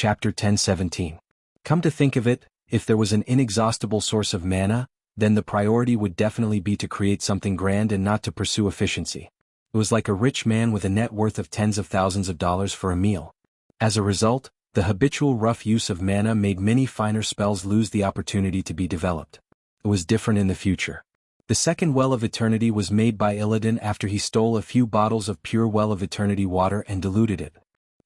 Chapter 10:17. Come to think of it, if there was an inexhaustible source of mana, then the priority would definitely be to create something grand and not to pursue efficiency. It was like a rich man with a net worth of tens of thousands of dollars for a meal. As a result, the habitual rough use of mana made many finer spells lose the opportunity to be developed. It was different in the future. The second Well of Eternity was made by Illidan after he stole a few bottles of pure Well of Eternity water and diluted it.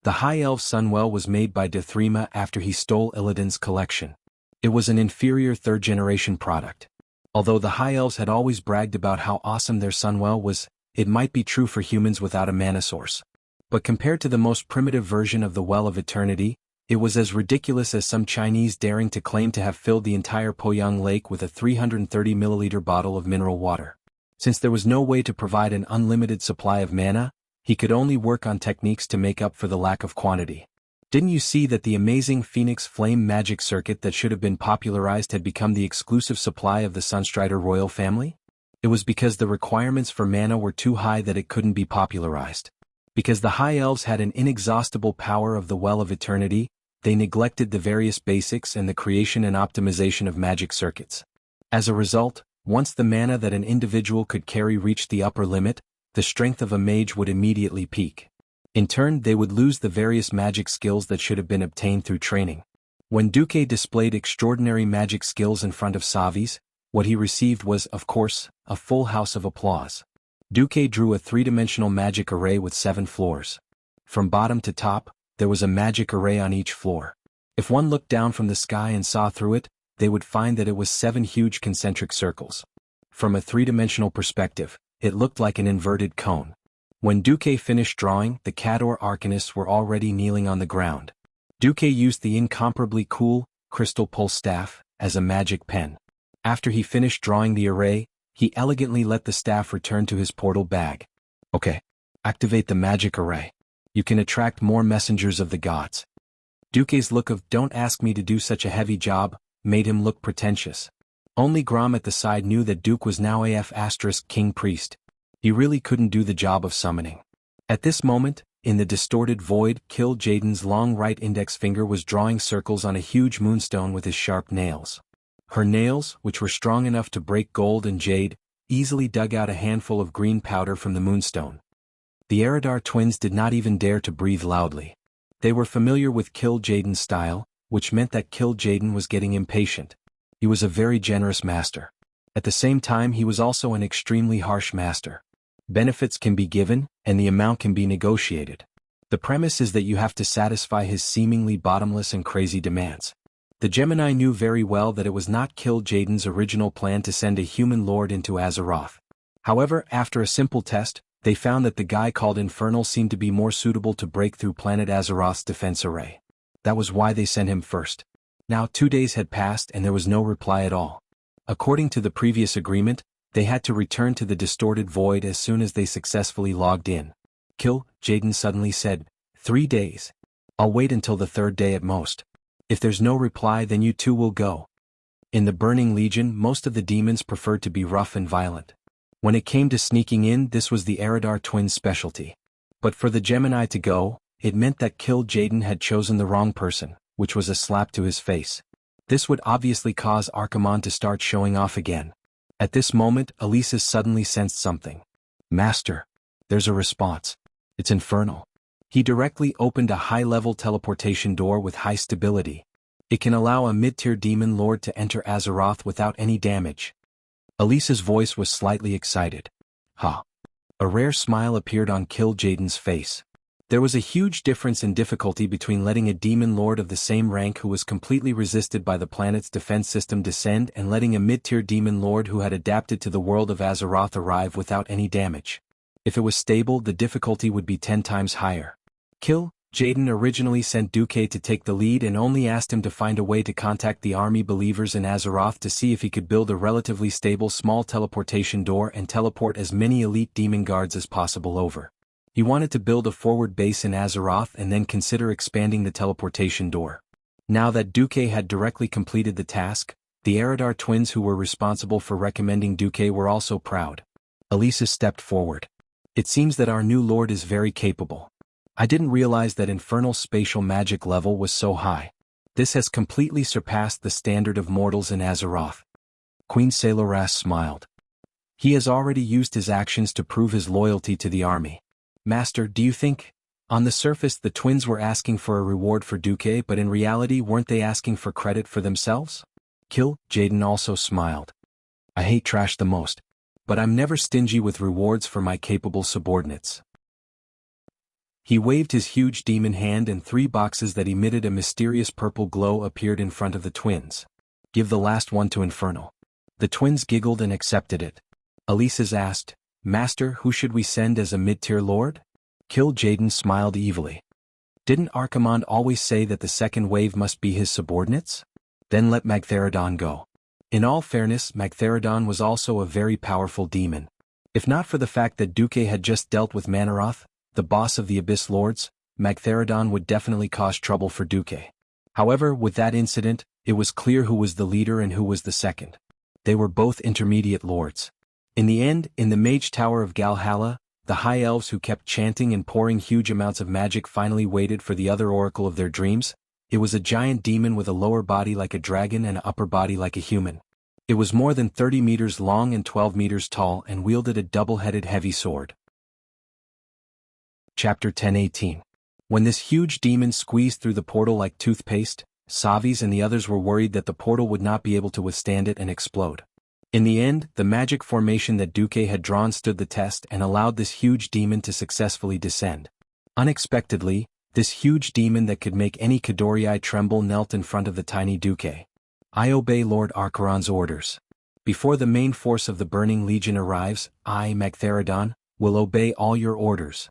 The High Elf Sunwell was made by Dethrima after he stole Illidan's collection. It was an inferior third-generation product. Although the High Elves had always bragged about how awesome their Sunwell was, it might be true for humans without a mana source. But compared to the most primitive version of the Well of Eternity, it was as ridiculous as some Chinese daring to claim to have filled the entire Poyang Lake with a 330 milliliter bottle of mineral water. Since there was no way to provide an unlimited supply of mana, he could only work on techniques to make up for the lack of quantity. Didn't you see that the amazing Phoenix Flame magic circuit that should have been popularized had become the exclusive supply of the Sunstrider royal family? It was because the requirements for mana were too high that it couldn't be popularized. Because the High Elves had an inexhaustible power of the Well of Eternity, they neglected the various basics and the creation and optimization of magic circuits. As a result, once the mana that an individual could carry reached the upper limit, the strength of a mage would immediately peak. In turn, they would lose the various magic skills that should have been obtained through training. When Duque displayed extraordinary magic skills in front of Savis, what he received was, of course, a full house of applause. Duque drew a three-dimensional magic array with 7 floors. From bottom to top, there was a magic array on each floor. If one looked down from the sky and saw through it, they would find that it was 7 huge concentric circles. From a three-dimensional perspective, it looked like an inverted cone. When Duque finished drawing, the Cador Arcanists were already kneeling on the ground. Duque used the incomparably cool, crystal pulse staff, as a magic pen. After he finished drawing the array, he elegantly let the staff return to his portal bag. Okay. Activate the magic array. You can attract more messengers of the gods. Duque's look of "don't ask me to do such a heavy job" made him look pretentious. Only Grom at the side knew that Duque was now King Priest. He really couldn't do the job of summoning. At this moment, in the distorted void, Kill Jaden's long right index finger was drawing circles on a huge moonstone with his sharp nails. Her nails, which were strong enough to break gold and jade, easily dug out a handful of green powder from the moonstone. The Eridar twins did not even dare to breathe loudly. They were familiar with Kill Jaden's style, which meant that Kill Jaden was getting impatient. He was a very generous master. At the same time, he was also an extremely harsh master. Benefits can be given, and the amount can be negotiated. The premise is that you have to satisfy his seemingly bottomless and crazy demands. The Gemini knew very well that it was not Kill Jaden's original plan to send a human lord into Azeroth. However, after a simple test, they found that the guy called Infernal seemed to be more suitable to break through planet Azeroth's defense array. That was why they sent him first. Now 2 days had passed and there was no reply at all. According to the previous agreement, they had to return to the distorted void as soon as they successfully logged in. Kill Jaden suddenly said, 3 days. I'll wait until the 3rd day at most. If there's no reply, then you too will go. In the Burning Legion, most of the demons preferred to be rough and violent. When it came to sneaking in, this was the Eridar twins' specialty. But for the Gemini to go, it meant that Kill Jaden had chosen the wrong person, which was a slap to his face. This would obviously cause Archimonde to start showing off again. At this moment, Alesis suddenly sensed something. Master. There's a response. It's Infernal. He directly opened a high-level teleportation door with high stability. It can allow a mid-tier demon lord to enter Azeroth without any damage. Alesis' voice was slightly excited. Ha. A rare smile appeared on Kill Jaden's face. There was a huge difference in difficulty between letting a demon lord of the same rank who was completely resisted by the planet's defense system descend and letting a mid-tier demon lord who had adapted to the world of Azeroth arrive without any damage. If it was stable, the difficulty would be 10 times higher. Kill Jaden originally sent Duque to take the lead and only asked him to find a way to contact the army believers in Azeroth to see if he could build a relatively stable small teleportation door and teleport as many elite demon guards as possible over. He wanted to build a forward base in Azeroth and then consider expanding the teleportation door. Now that Duque had directly completed the task, the Eridar twins who were responsible for recommending Duque were also proud. Alesis stepped forward. It seems that our new lord is very capable. I didn't realize that infernal spatial magic level was so high. This has completely surpassed the standard of mortals in Azeroth. Queen Saloras smiled. He has already used his actions to prove his loyalty to the army. Master, do you think? On the surface the twins were asking for a reward for Duque, but in reality weren't they asking for credit for themselves? Kill, Jaden also smiled. I hate trash the most. But I'm never stingy with rewards for my capable subordinates. He waved his huge demon hand and 3 boxes that emitted a mysterious purple glow appeared in front of the twins. Give the last one to Infernal. The twins giggled and accepted it. Elises asked, Master, who should we send as a mid-tier lord? Kill, Jaden smiled evilly. Didn't Archimonde always say that the second wave must be his subordinates? Then let Magtheridon go. In all fairness, Magtheridon was also a very powerful demon. If not for the fact that Duque had just dealt with Manaroth, the boss of the Abyss Lords, Magtheridon would definitely cause trouble for Duque. However, with that incident, it was clear who was the leader and who was the second. They were both intermediate lords. In the end, in the Mage Tower of Galhalla, the High Elves who kept chanting and pouring huge amounts of magic finally waited for the other oracle of their dreams. It was a giant demon with a lower body like a dragon and an upper body like a human. It was more than 30 meters long and 12 meters tall and wielded a double-headed heavy sword. Chapter 10:18. When this huge demon squeezed through the portal like toothpaste, Savis and the others were worried that the portal would not be able to withstand it and explode. In the end, the magic formation that Duque had drawn stood the test and allowed this huge demon to successfully descend. Unexpectedly, this huge demon that could make any Kadorii tremble knelt in front of the tiny Duque. I obey Lord Archeron's orders. Before the main force of the Burning Legion arrives, I, Magtheridon, will obey all your orders.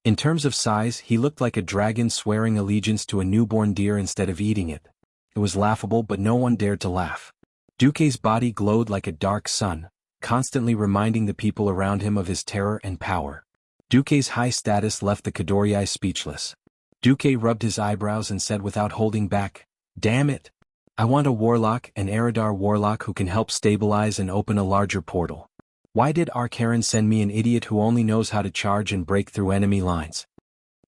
In terms of size, he looked like a dragon swearing allegiance to a newborn deer instead of eating it. It was laughable, but no one dared to laugh. Duque's body glowed like a dark sun, constantly reminding the people around him of his terror and power. Duque's high status left the Kadorii speechless. Duque rubbed his eyebrows and said without holding back, Damn it! I want a warlock, an Eridar warlock who can help stabilize and open a larger portal. Why did Archaron send me an idiot who only knows how to charge and break through enemy lines?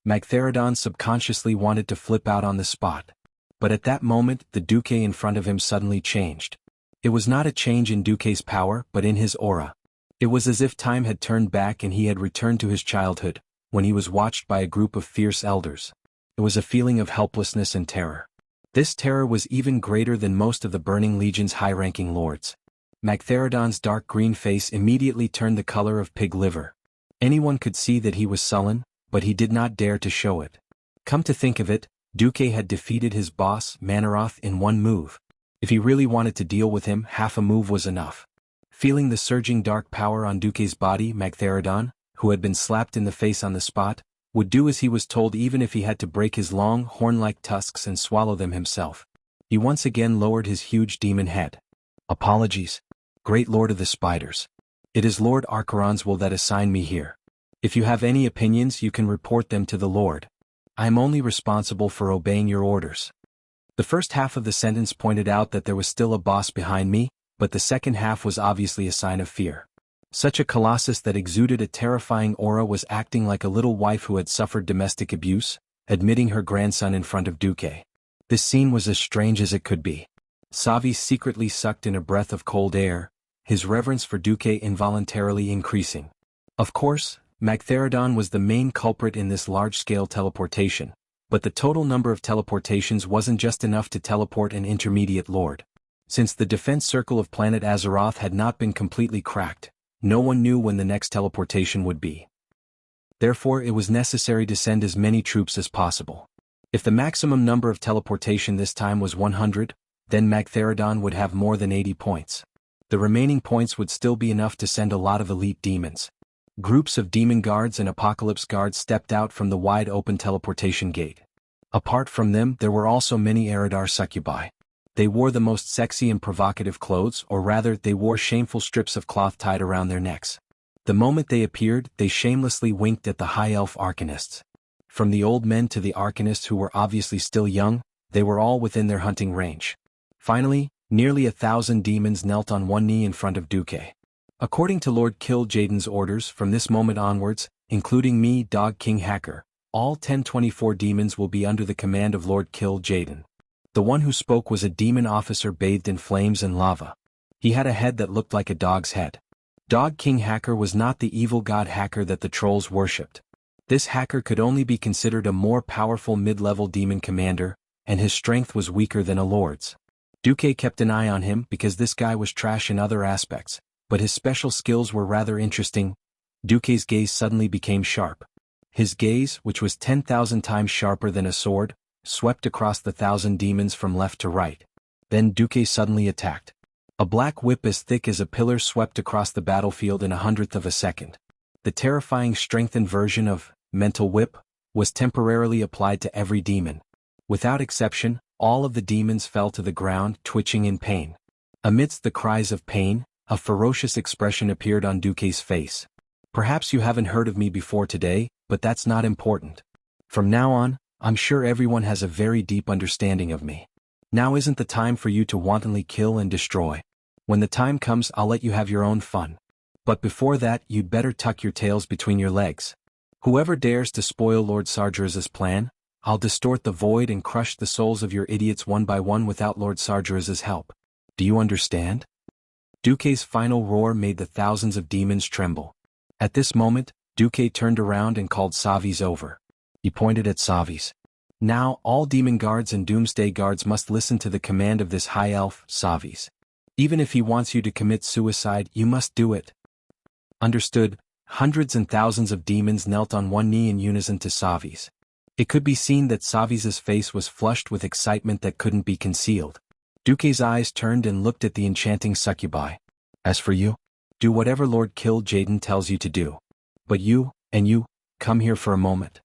Magtheridon subconsciously wanted to flip out on the spot. But at that moment, the Duque in front of him suddenly changed. It was not a change in Duque's power, but in his aura. It was as if time had turned back and he had returned to his childhood, when he was watched by a group of fierce elders. It was a feeling of helplessness and terror. This terror was even greater than most of the Burning Legion's high-ranking lords. Magtheridon's dark green face immediately turned the color of pig liver. Anyone could see that he was sullen, but he did not dare to show it. Come to think of it, Duque had defeated his boss, Manaroth, in one move. If he really wanted to deal with him, half a move was enough. Feeling the surging dark power on Duque's body, Magtheridon, who had been slapped in the face on the spot, would do as he was told even if he had to break his long, horn-like tusks and swallow them himself. He once again lowered his huge demon head. Apologies, Great Lord of the Spiders. It is Lord Archeron's will that assigned me here. If you have any opinions you can report them to the Lord. I am only responsible for obeying your orders. The first half of the sentence pointed out that there was still a boss behind me, but the second half was obviously a sign of fear. Such a colossus that exuded a terrifying aura was acting like a little wife who had suffered domestic abuse, admitting her grandson in front of Duque. This scene was as strange as it could be. Savi secretly sucked in a breath of cold air, his reverence for Duque involuntarily increasing. Of course, Magtheridon was the main culprit in this large-scale teleportation, but the total number of teleportations wasn't just enough to teleport an intermediate lord. Since the defense circle of planet Azeroth had not been completely cracked, no one knew when the next teleportation would be. Therefore, it was necessary to send as many troops as possible. If the maximum number of teleportation this time was 100, then Magtheridon would have more than 80 points. The remaining points would still be enough to send a lot of elite demons. Groups of demon guards and apocalypse guards stepped out from the wide-open teleportation gate. Apart from them, there were also many Eridar succubi. They wore the most sexy and provocative clothes, or rather, they wore shameful strips of cloth tied around their necks. The moment they appeared, they shamelessly winked at the high elf arcanists. From the old men to the arcanists who were obviously still young, they were all within their hunting range. Finally, nearly 1,000 demons knelt on one knee in front of Duque. According to Lord Kill Jaden's orders, from this moment onwards, including me, Dog King Hacker, all 1024 demons will be under the command of Lord Kill Jaden. The one who spoke was a demon officer bathed in flames and lava. He had a head that looked like a dog's head. Dog King Hacker was not the evil god Hacker that the trolls worshipped. This Hacker could only be considered a more powerful mid-level demon commander, and his strength was weaker than a lord's. Duque kept an eye on him because this guy was trash in other aspects, but his special skills were rather interesting. Duque's gaze suddenly became sharp. His gaze, which was 10,000 times sharper than a sword, swept across the 1,000 demons from left to right. Then Duque suddenly attacked. A black whip as thick as a pillar swept across the battlefield in 1/100th of a second. The terrifying strengthened version of Mental Whip was temporarily applied to every demon. Without exception, all of the demons fell to the ground, twitching in pain. Amidst the cries of pain, a ferocious expression appeared on Duque's face. Perhaps you haven't heard of me before today, but that's not important. From now on, I'm sure everyone has a very deep understanding of me. Now isn't the time for you to wantonly kill and destroy. When the time comes, I'll let you have your own fun. But before that, you'd better tuck your tails between your legs. Whoever dares to spoil Lord Sargeraz's plan, I'll distort the void and crush the souls of your idiots one by one without Lord Sargeraz's help. Do you understand? Duque's final roar made the thousands of demons tremble. At this moment, Duque turned around and called Savis over. He pointed at Savis. Now all demon guards and doomsday guards must listen to the command of this high elf, Savis. Even if he wants you to commit suicide, you must do it. Understood. Hundreds and thousands of demons knelt on one knee in unison to Savis. It could be seen that Savis's face was flushed with excitement that couldn't be concealed. Duque's eyes turned and looked at the enchanting succubi. As for you, do whatever Lord Kill Jaden tells you to do. But you, come here for a moment.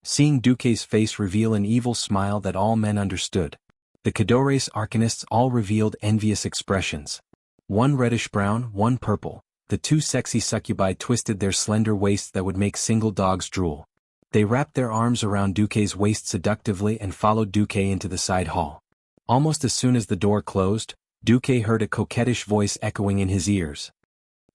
Seeing Duque's face reveal an evil smile that all men understood, the Cadores Arcanists all revealed envious expressions. One reddish-brown, one purple, the two sexy succubi twisted their slender waists that would make single dogs drool. They wrapped their arms around Duque's waist seductively and followed Duque into the side hall. Almost as soon as the door closed, Duque heard a coquettish voice echoing in his ears.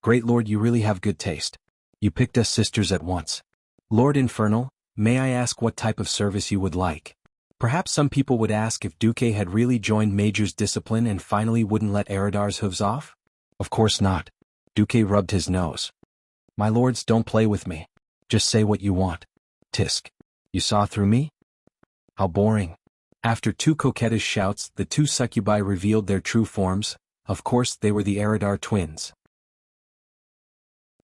Great Lord, you really have good taste. You picked us sisters at once. Lord Infernal, may I ask what type of service you would like? Perhaps some people would ask if Duque had really joined Major's discipline and finally wouldn't let Eridar's hooves off? Of course not. Duque rubbed his nose. My lords, don't play with me. Just say what you want. Tisk. You saw through me? How boring. After two coquettish shouts, the two succubi revealed their true forms. Of course, they were the Eridar twins.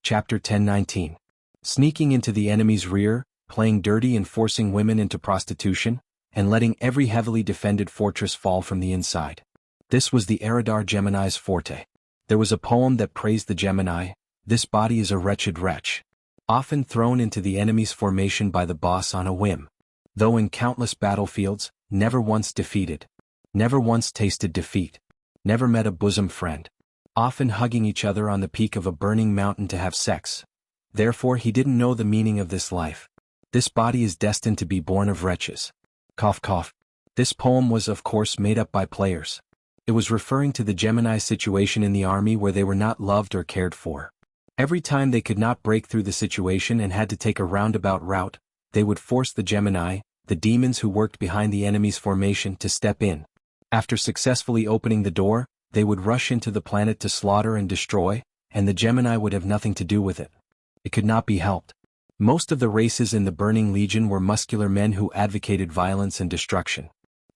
Chapter 1019. Sneaking into the enemy's rear, playing dirty and forcing women into prostitution, and letting every heavily defended fortress fall from the inside. This was the Eridar Gemini's forte. There was a poem that praised the Gemini, this body is a wretched wretch. Often thrown into the enemy's formation by the boss on a whim. Though in countless battlefields, never once defeated. Never once tasted defeat. Never met a bosom friend. Often hugging each other on the peak of a burning mountain to have sex. Therefore he didn't know the meaning of this life. This body is destined to be born of wretches. Cough cough. This poem was of course made up by players. It was referring to the Gemini's situation in the army where they were not loved or cared for. Every time they could not break through the situation and had to take a roundabout route, they would force the Gemini, the demons who worked behind the enemy's formation, to step in. After successfully opening the door, they would rush into the planet to slaughter and destroy, and the Gemini would have nothing to do with it. It could not be helped. Most of the races in the Burning Legion were muscular men who advocated violence and destruction.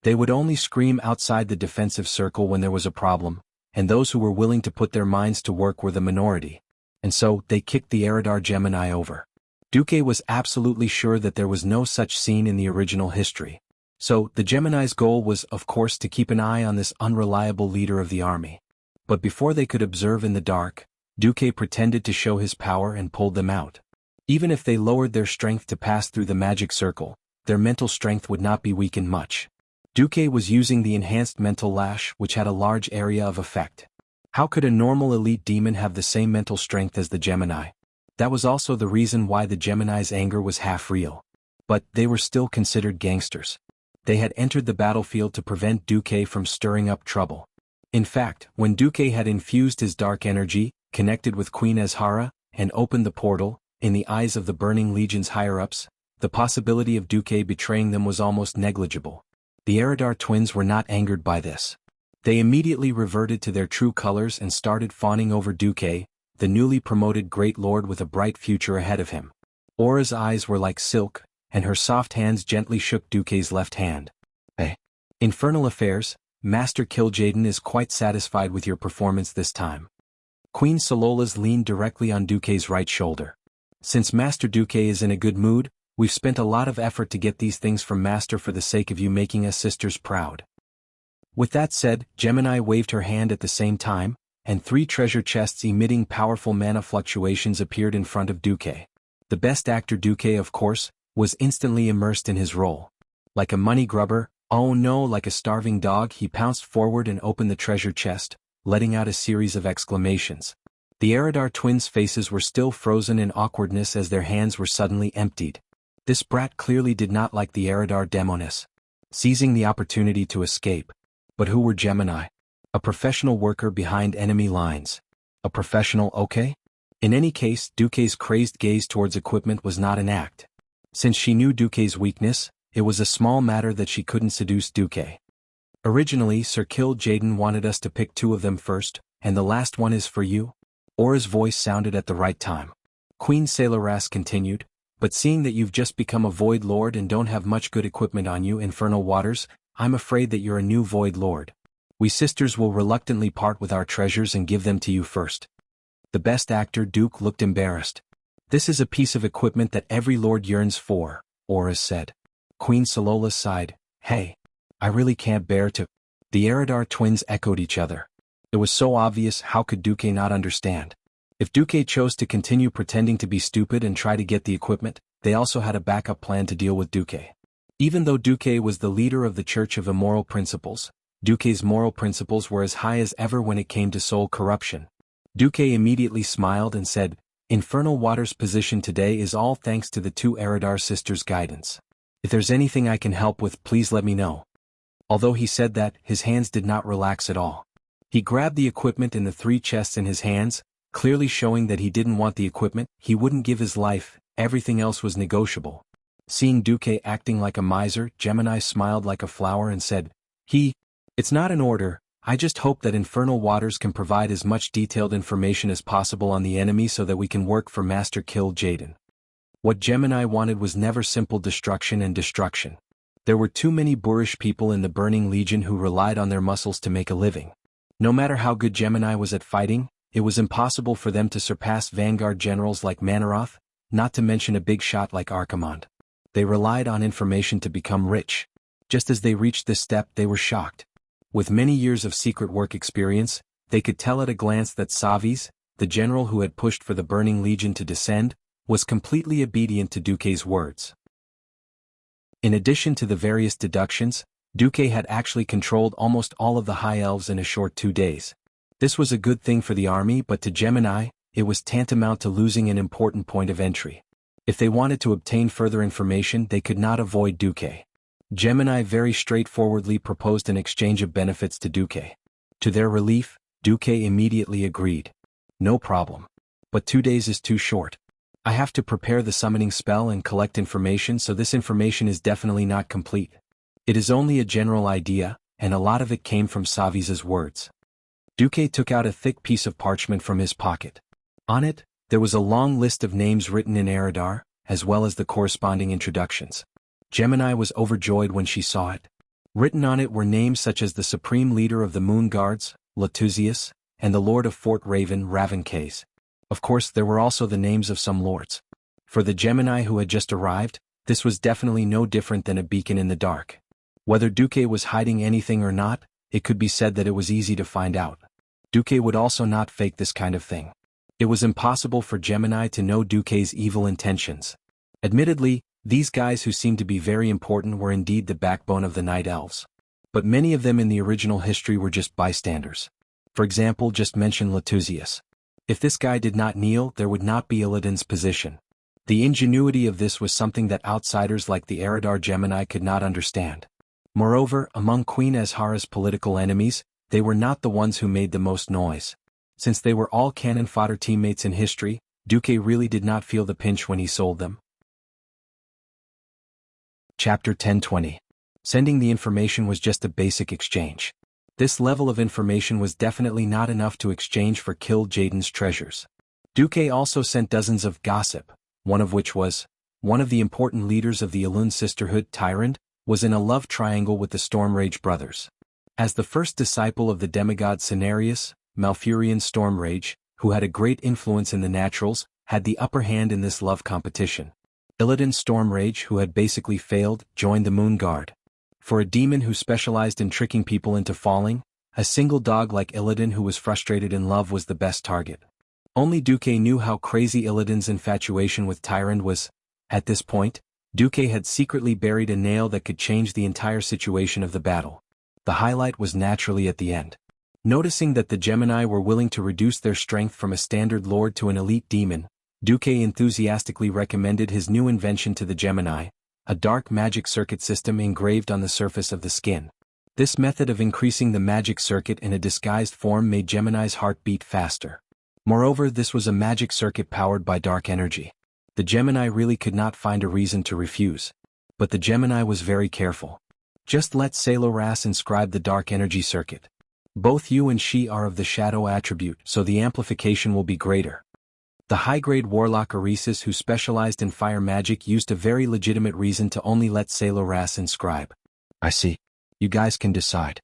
They would only scream outside the defensive circle when there was a problem, and those who were willing to put their minds to work were the minority. And so, they kicked the Eridar Gemini over. Duque was absolutely sure that there was no such scene in the original history. So, the Gemini's goal was, of course, to keep an eye on this unreliable leader of the army. But before they could observe in the dark, Duque pretended to show his power and pulled them out. Even if they lowered their strength to pass through the magic circle, their mental strength would not be weakened much. Duque was using the enhanced mental lash, which had a large area of effect. How could a normal elite demon have the same mental strength as the Gemini? That was also the reason why the Gemini's anger was half real. But they were still considered gangsters. They had entered the battlefield to prevent Duque from stirring up trouble. In fact, when Duque had infused his dark energy, connected with Queen Azhara, and opened the portal, in the eyes of the Burning Legion's higher-ups, the possibility of Duque betraying them was almost negligible. The Eridar twins were not angered by this. They immediately reverted to their true colors and started fawning over Duque, the newly promoted Great Lord with a bright future ahead of him. Aura's eyes were like silk, and her soft hands gently shook Duque's left hand. Infernal affairs, Master Kil'jaeden is quite satisfied with your performance this time. Queen Solola's leaned directly on Duque's right shoulder. Since Master Duque is in a good mood, we've spent a lot of effort to get these things from Master for the sake of you making us sisters proud. With that said, Gemini waved her hand at the same time, and 3 treasure chests emitting powerful mana fluctuations appeared in front of Duque. The best actor Duque, of course, was instantly immersed in his role. Like a money grubber, oh no, like a starving dog, he pounced forward and opened the treasure chest, letting out a series of exclamations. The Eridar twins' faces were still frozen in awkwardness as their hands were suddenly emptied. This brat clearly did not like the Eridar demoness. Seizing the opportunity to escape. But who were Gemini? A professional worker behind enemy lines. A professional, okay? In any case, Duque's crazed gaze towards equipment was not an act. Since she knew Duque's weakness, it was a small matter that she couldn't seduce Duque. Originally, Sir Kil'jaeden wanted us to pick 2 of them first, and the last one is for you? Aura's voice sounded at the right time. Queen Sailoras continued, but seeing that you've just become a Void Lord and don't have much good equipment on you, Infernal Waters, I'm afraid that you're a new Void Lord. We sisters will reluctantly part with our treasures and give them to you first. The best actor Duke looked embarrassed. This is a piece of equipment that every lord yearns for, Aura said. Queen Solola sighed. Hey. I really can't bear to. The Eridar twins echoed each other. It was so obvious, how could Duque not understand? If Duque chose to continue pretending to be stupid and try to get the equipment, they also had a backup plan to deal with Duque. Even though Duque was the leader of the Church of Immoral Principles, Duque's moral principles were as high as ever when it came to soul corruption. Duque immediately smiled and said, Infernal Water's position today is all thanks to the 2 Eridar sisters' guidance. If there's anything I can help with, please let me know. Although he said that, his hands did not relax at all. He grabbed the equipment in the 3 chests in his hands, clearly showing that he didn't want the equipment, he wouldn't give his life, everything else was negotiable. Seeing Duque acting like a miser, Gemini smiled like a flower and said, It's not an order, I just hope that Infernal Waters can provide as much detailed information as possible on the enemy so that we can work for Master Kil'jaeden. What Gemini wanted was never simple destruction and destruction. There were too many boorish people in the Burning Legion who relied on their muscles to make a living. No matter how good Gemini was at fighting, it was impossible for them to surpass Vanguard generals like Manaroth, not to mention a big shot like Archimonde. They relied on information to become rich. Just as they reached this step, they were shocked. With many years of secret work experience, they could tell at a glance that Savis, the general who had pushed for the Burning Legion to descend, was completely obedient to Duque's words. In addition to the various deductions, Duque had actually controlled almost all of the High Elves in a short 2 days. This was a good thing for the army, but to Gemini, it was tantamount to losing an important point of entry. If they wanted to obtain further information, they could not avoid Duque. Gemini very straightforwardly proposed an exchange of benefits to Duque. To their relief, Duque immediately agreed. No problem. But 2 days is too short. I have to prepare the summoning spell and collect information, so this information is definitely not complete. It is only a general idea, and a lot of it came from Savis's words. Duque took out a thick piece of parchment from his pocket. On it, there was a long list of names written in Eridar, as well as the corresponding introductions. Gemini was overjoyed when she saw it. Written on it were names such as the Supreme Leader of the Moon Guards, Latuzius, and the Lord of Fort Raven, Ravencase. Of course, there were also the names of some lords. For the Gemini who had just arrived, this was definitely no different than a beacon in the dark. Whether Duque was hiding anything or not, it could be said that it was easy to find out. Duque would also not fake this kind of thing. It was impossible for Gemini to know Duque's evil intentions. Admittedly, these guys who seemed to be very important were indeed the backbone of the Night Elves. But many of them in the original history were just bystanders. For example, just mention Latuzius. If this guy did not kneel, there would not be Illidan's position. The ingenuity of this was something that outsiders like the Eridar Gemini could not understand. Moreover, among Queen Azhara's political enemies, they were not the ones who made the most noise. Since they were all cannon fodder teammates in history, Duque really did not feel the pinch when he sold them. Chapter 1020. Sending the information was just a basic exchange. This level of information was definitely not enough to exchange for Kill Jaden's treasures. Duque also sent dozens of gossip, one of which was, one of the important leaders of the Elun Sisterhood, Tyrant, was in a love triangle with the Stormrage brothers. As the first disciple of the demigod Cenarius, Malfurion Stormrage, who had a great influence in the Naturals, had the upper hand in this love competition. Illidan Stormrage, who had basically failed, joined the Moon Guard. For a demon who specialized in tricking people into falling, a single dog like Illidan who was frustrated in love was the best target. Only Duque knew how crazy Illidan's infatuation with Tyrant was. At this point, Duque had secretly buried a nail that could change the entire situation of the battle. The highlight was naturally at the end. Noticing that the Gemini were willing to reduce their strength from a standard lord to an elite demon, Duque enthusiastically recommended his new invention to the Gemini, a dark magic circuit system engraved on the surface of the skin. This method of increasing the magic circuit in a disguised form made Gemini's heart beat faster. Moreover, this was a magic circuit powered by dark energy. The Gemini really could not find a reason to refuse. But the Gemini was very careful. Just let Saloras inscribe the dark energy circuit. Both you and she are of the shadow attribute, so the amplification will be greater. The high-grade warlock Oresis who specialized in fire magic used a very legitimate reason to only let Saloras inscribe. I see. You guys can decide.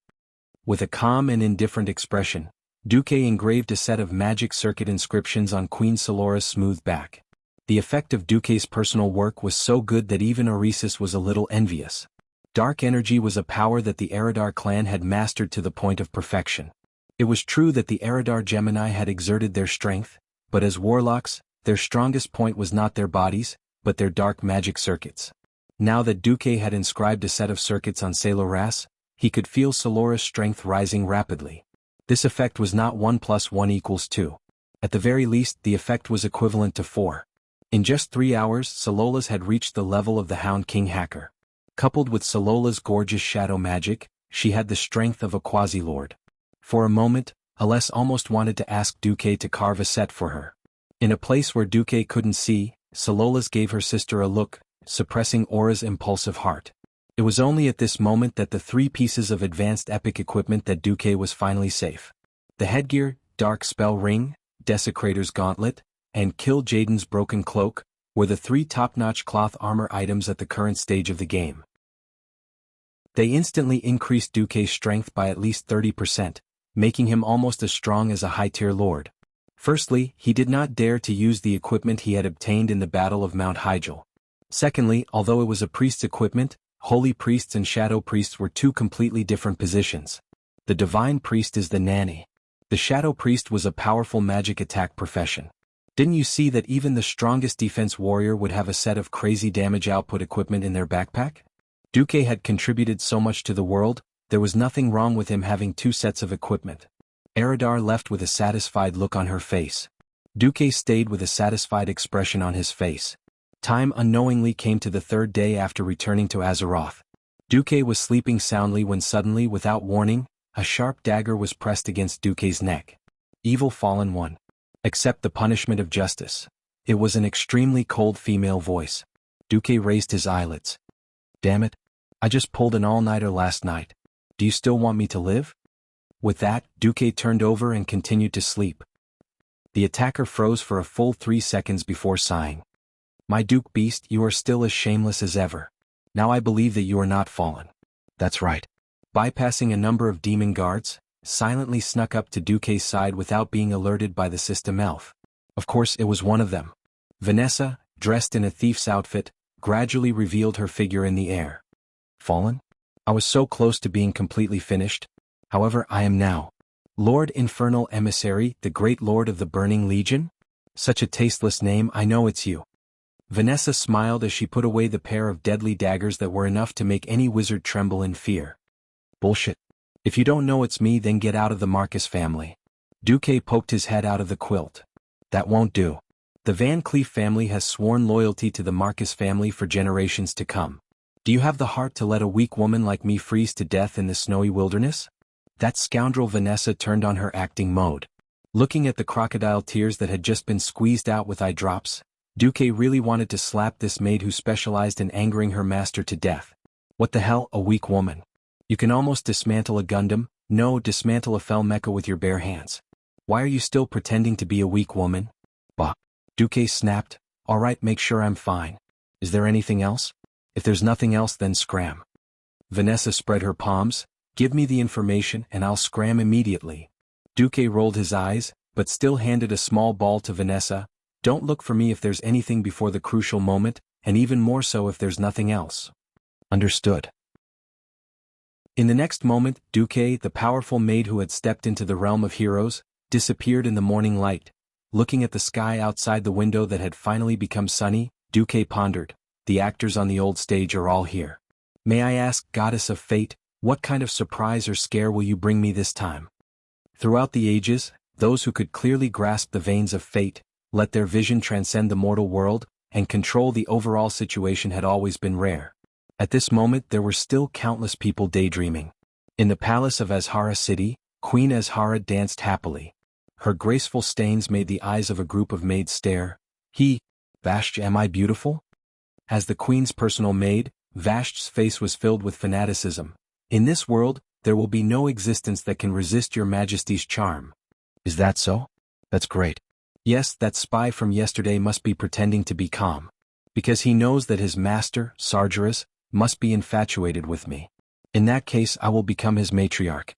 With a calm and indifferent expression, Duque engraved a set of magic circuit inscriptions on Queen Salora's smooth back. The effect of Duque's personal work was so good that even Oresis was a little envious. Dark energy was a power that the Eridar clan had mastered to the point of perfection. It was true that the Eridar Gemini had exerted their strength, but as warlocks, their strongest point was not their bodies, but their dark magic circuits. Now that Duque had inscribed a set of circuits on Saloras, he could feel Salora's strength rising rapidly. This effect was not 1 + 1 = 2. At the very least, the effect was equivalent to 4. In just 3 hours, Salola's had reached the level of the Hound King Hacker. Coupled with Salola's gorgeous shadow magic, she had the strength of a quasi-lord. For a moment, Aless almost wanted to ask Duque to carve a set for her. In a place where Duque couldn't see, Salola's gave her sister a look, suppressing Aura's impulsive heart. It was only at this moment that the 3 pieces of advanced epic equipment that Duque was finally safe. The headgear, Dark Spell Ring, Desecrator's Gauntlet, and Kill Jaden's Broken Cloak, were the 3 top-notch cloth armor items at the current stage of the game. They instantly increased Duque's strength by at least 30%, making him almost as strong as a high-tier lord. Firstly, he did not dare to use the equipment he had obtained in the Battle of Mount Hyjal. Secondly, although it was a priest's equipment, holy priests and shadow priests were 2 completely different positions. The divine priest is the nanny. The shadow priest was a powerful magic attack profession. Didn't you see that even the strongest defense warrior would have a set of crazy damage output equipment in their backpack? Duque had contributed so much to the world, there was nothing wrong with him having 2 sets of equipment. Eridar left with a satisfied look on her face. Duque stayed with a satisfied expression on his face. Time unknowingly came to the 3rd day after returning to Azeroth. Duque was sleeping soundly when suddenly, without warning, a sharp dagger was pressed against Duque's neck. Evil fallen one. Accept the punishment of justice. It was an extremely cold female voice. Duque raised his eyelids. Damn it. I just pulled an all-nighter last night. Do you still want me to live? With that, Duque turned over and continued to sleep. The attacker froze for a full 3 seconds before sighing. My Duke Beast, you are still as shameless as ever. Now I believe that you are not fallen. That's right. Bypassing a number of demon guards, silently snuck up to Duque's side without being alerted by the system elf. Of course it was one of them. Vanessa, dressed in a thief's outfit, gradually revealed her figure in the air. Fallen? I was so close to being completely finished. However, I am now. Lord Infernal Emissary, the Great Lord of the Burning Legion? Such a tasteless name, I know it's you. Vanessa smiled as she put away the pair of deadly daggers that were enough to make any wizard tremble in fear. Bullshit. If you don't know it's me, then get out of the Marcus family. Duque poked his head out of the quilt. That won't do. The Van Cleef family has sworn loyalty to the Marcus family for generations to come. Do you have the heart to let a weak woman like me freeze to death in the snowy wilderness? That scoundrel Vanessa turned on her acting mode. Looking at the crocodile tears that had just been squeezed out with eye drops, Duque really wanted to slap this maid who specialized in angering her master to death. What the hell, a weak woman? You can almost dismantle a Gundam, no, dismantle a fell mecha with your bare hands. Why are you still pretending to be a weak woman? Bah. Duque snapped, alright, make sure I'm fine. Is there anything else? If there's nothing else, then scram. Vanessa spread her palms, give me the information and I'll scram immediately. Duque rolled his eyes, but still handed a small ball to Vanessa. Don't look for me if there's anything before the crucial moment, and even more so if there's nothing else. Understood. In the next moment, Duque, the powerful maid who had stepped into the realm of heroes, disappeared in the morning light. Looking at the sky outside the window that had finally become sunny, Duque pondered, the actors on the old stage are all here. May I ask, goddess of fate, what kind of surprise or scare will you bring me this time? Throughout the ages, those who could clearly grasp the veins of fate, let their vision transcend the mortal world, and control the overall situation had always been rare. At this moment there were still countless people daydreaming. In the palace of Azhara City, Queen Azhara danced happily. Her graceful stains made the eyes of a group of maids stare. Vashj, am I beautiful? As the queen's personal maid, Vashj's face was filled with fanaticism. In this world, there will be no existence that can resist your majesty's charm. Is that so? That's great. Yes, that spy from yesterday must be pretending to be calm. Because he knows that his master, Sargeras, must be infatuated with me. In that case I will become his matriarch.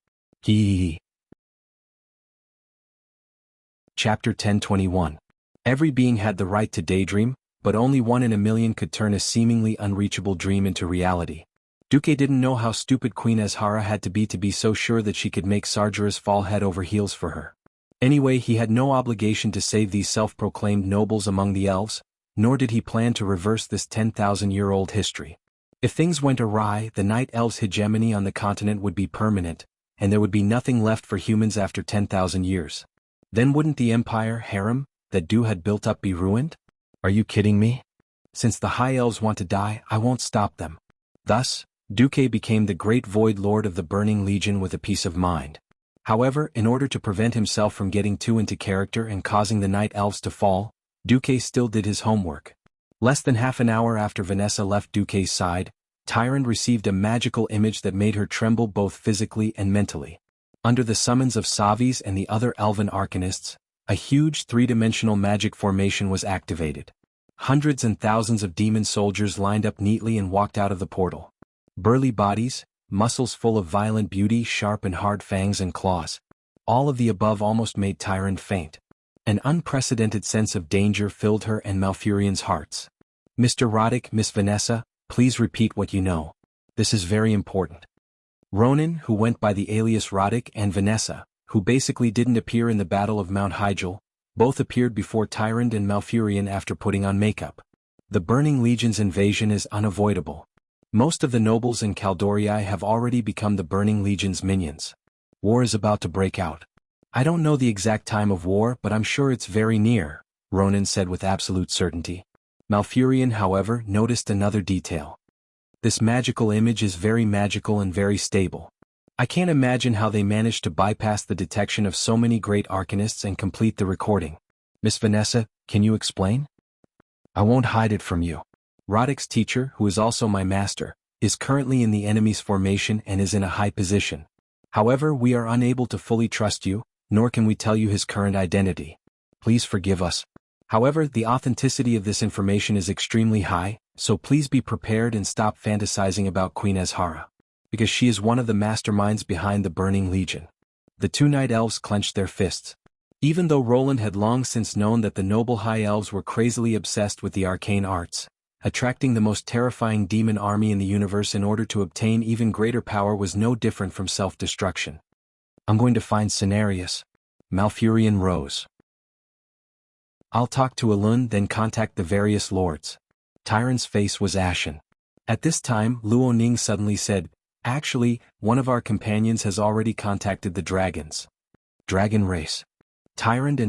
Chapter 1021. Every being had the right to daydream, but only one in a million could turn a seemingly unreachable dream into reality. Duque didn't know how stupid Queen Azhara had to be so sure that she could make Sargeras fall head over heels for her. Anyway, he had no obligation to save these self-proclaimed nobles among the elves, nor did he plan to reverse this 10,000-year-old history. If things went awry, the Night Elves' hegemony on the continent would be permanent, and there would be nothing left for humans after 10,000 years. Then wouldn't the empire, harem, that Du had built up be ruined? Are you kidding me? Since the High Elves want to die, I won't stop them. Thus, Duque became the great Void Lord of the Burning Legion with a peace of mind. However, in order to prevent himself from getting too into character and causing the Night Elves to fall, Duque still did his homework. Less than half an hour after Vanessa left Duque's side, Tyrant received a magical image that made her tremble both physically and mentally. Under the summons of Savis and the other elven arcanists, a huge three-dimensional magic formation was activated. Hundreds and thousands of demon soldiers lined up neatly and walked out of the portal. Burly bodies, muscles full of violent beauty, sharp and hard fangs and claws. All of the above almost made Tyrant faint. An unprecedented sense of danger filled her and Malfurion's hearts. Mr. Roddick, Miss Vanessa, please repeat what you know. This is very important. Ronan, who went by the alias Roddick, and Vanessa, who basically didn't appear in the Battle of Mount Hyjal, both appeared before Tyrant and Malfurion after putting on makeup. The Burning Legion's invasion is unavoidable. Most of the nobles in Caldorii have already become the Burning Legion's minions. War is about to break out. I don't know the exact time of war, but I'm sure it's very near, Ronan said with absolute certainty. Malfurion, however, noticed another detail. This magical image is very magical and very stable. I can't imagine how they managed to bypass the detection of so many great arcanists and complete the recording. Miss Vanessa, can you explain? I won't hide it from you. Roddick's teacher, who is also my master, is currently in the enemy's formation and is in a high position. However, we are unable to fully trust you, nor can we tell you his current identity. Please forgive us. However, the authenticity of this information is extremely high, so please be prepared and stop fantasizing about Queen Azhara. Because she is one of the masterminds behind the Burning Legion. The two Night Elves clenched their fists. Even though Roland had long since known that the noble High Elves were crazily obsessed with the arcane arts, attracting the most terrifying demon army in the universe in order to obtain even greater power was no different from self-destruction. I'm going to find Cenarius. Malfurion rose. I'll talk to Elun, then contact the various lords. Tyrant's face was ashen. At this time, Luoning suddenly said, actually, one of our companions has already contacted the dragons. Dragon race. Tyrant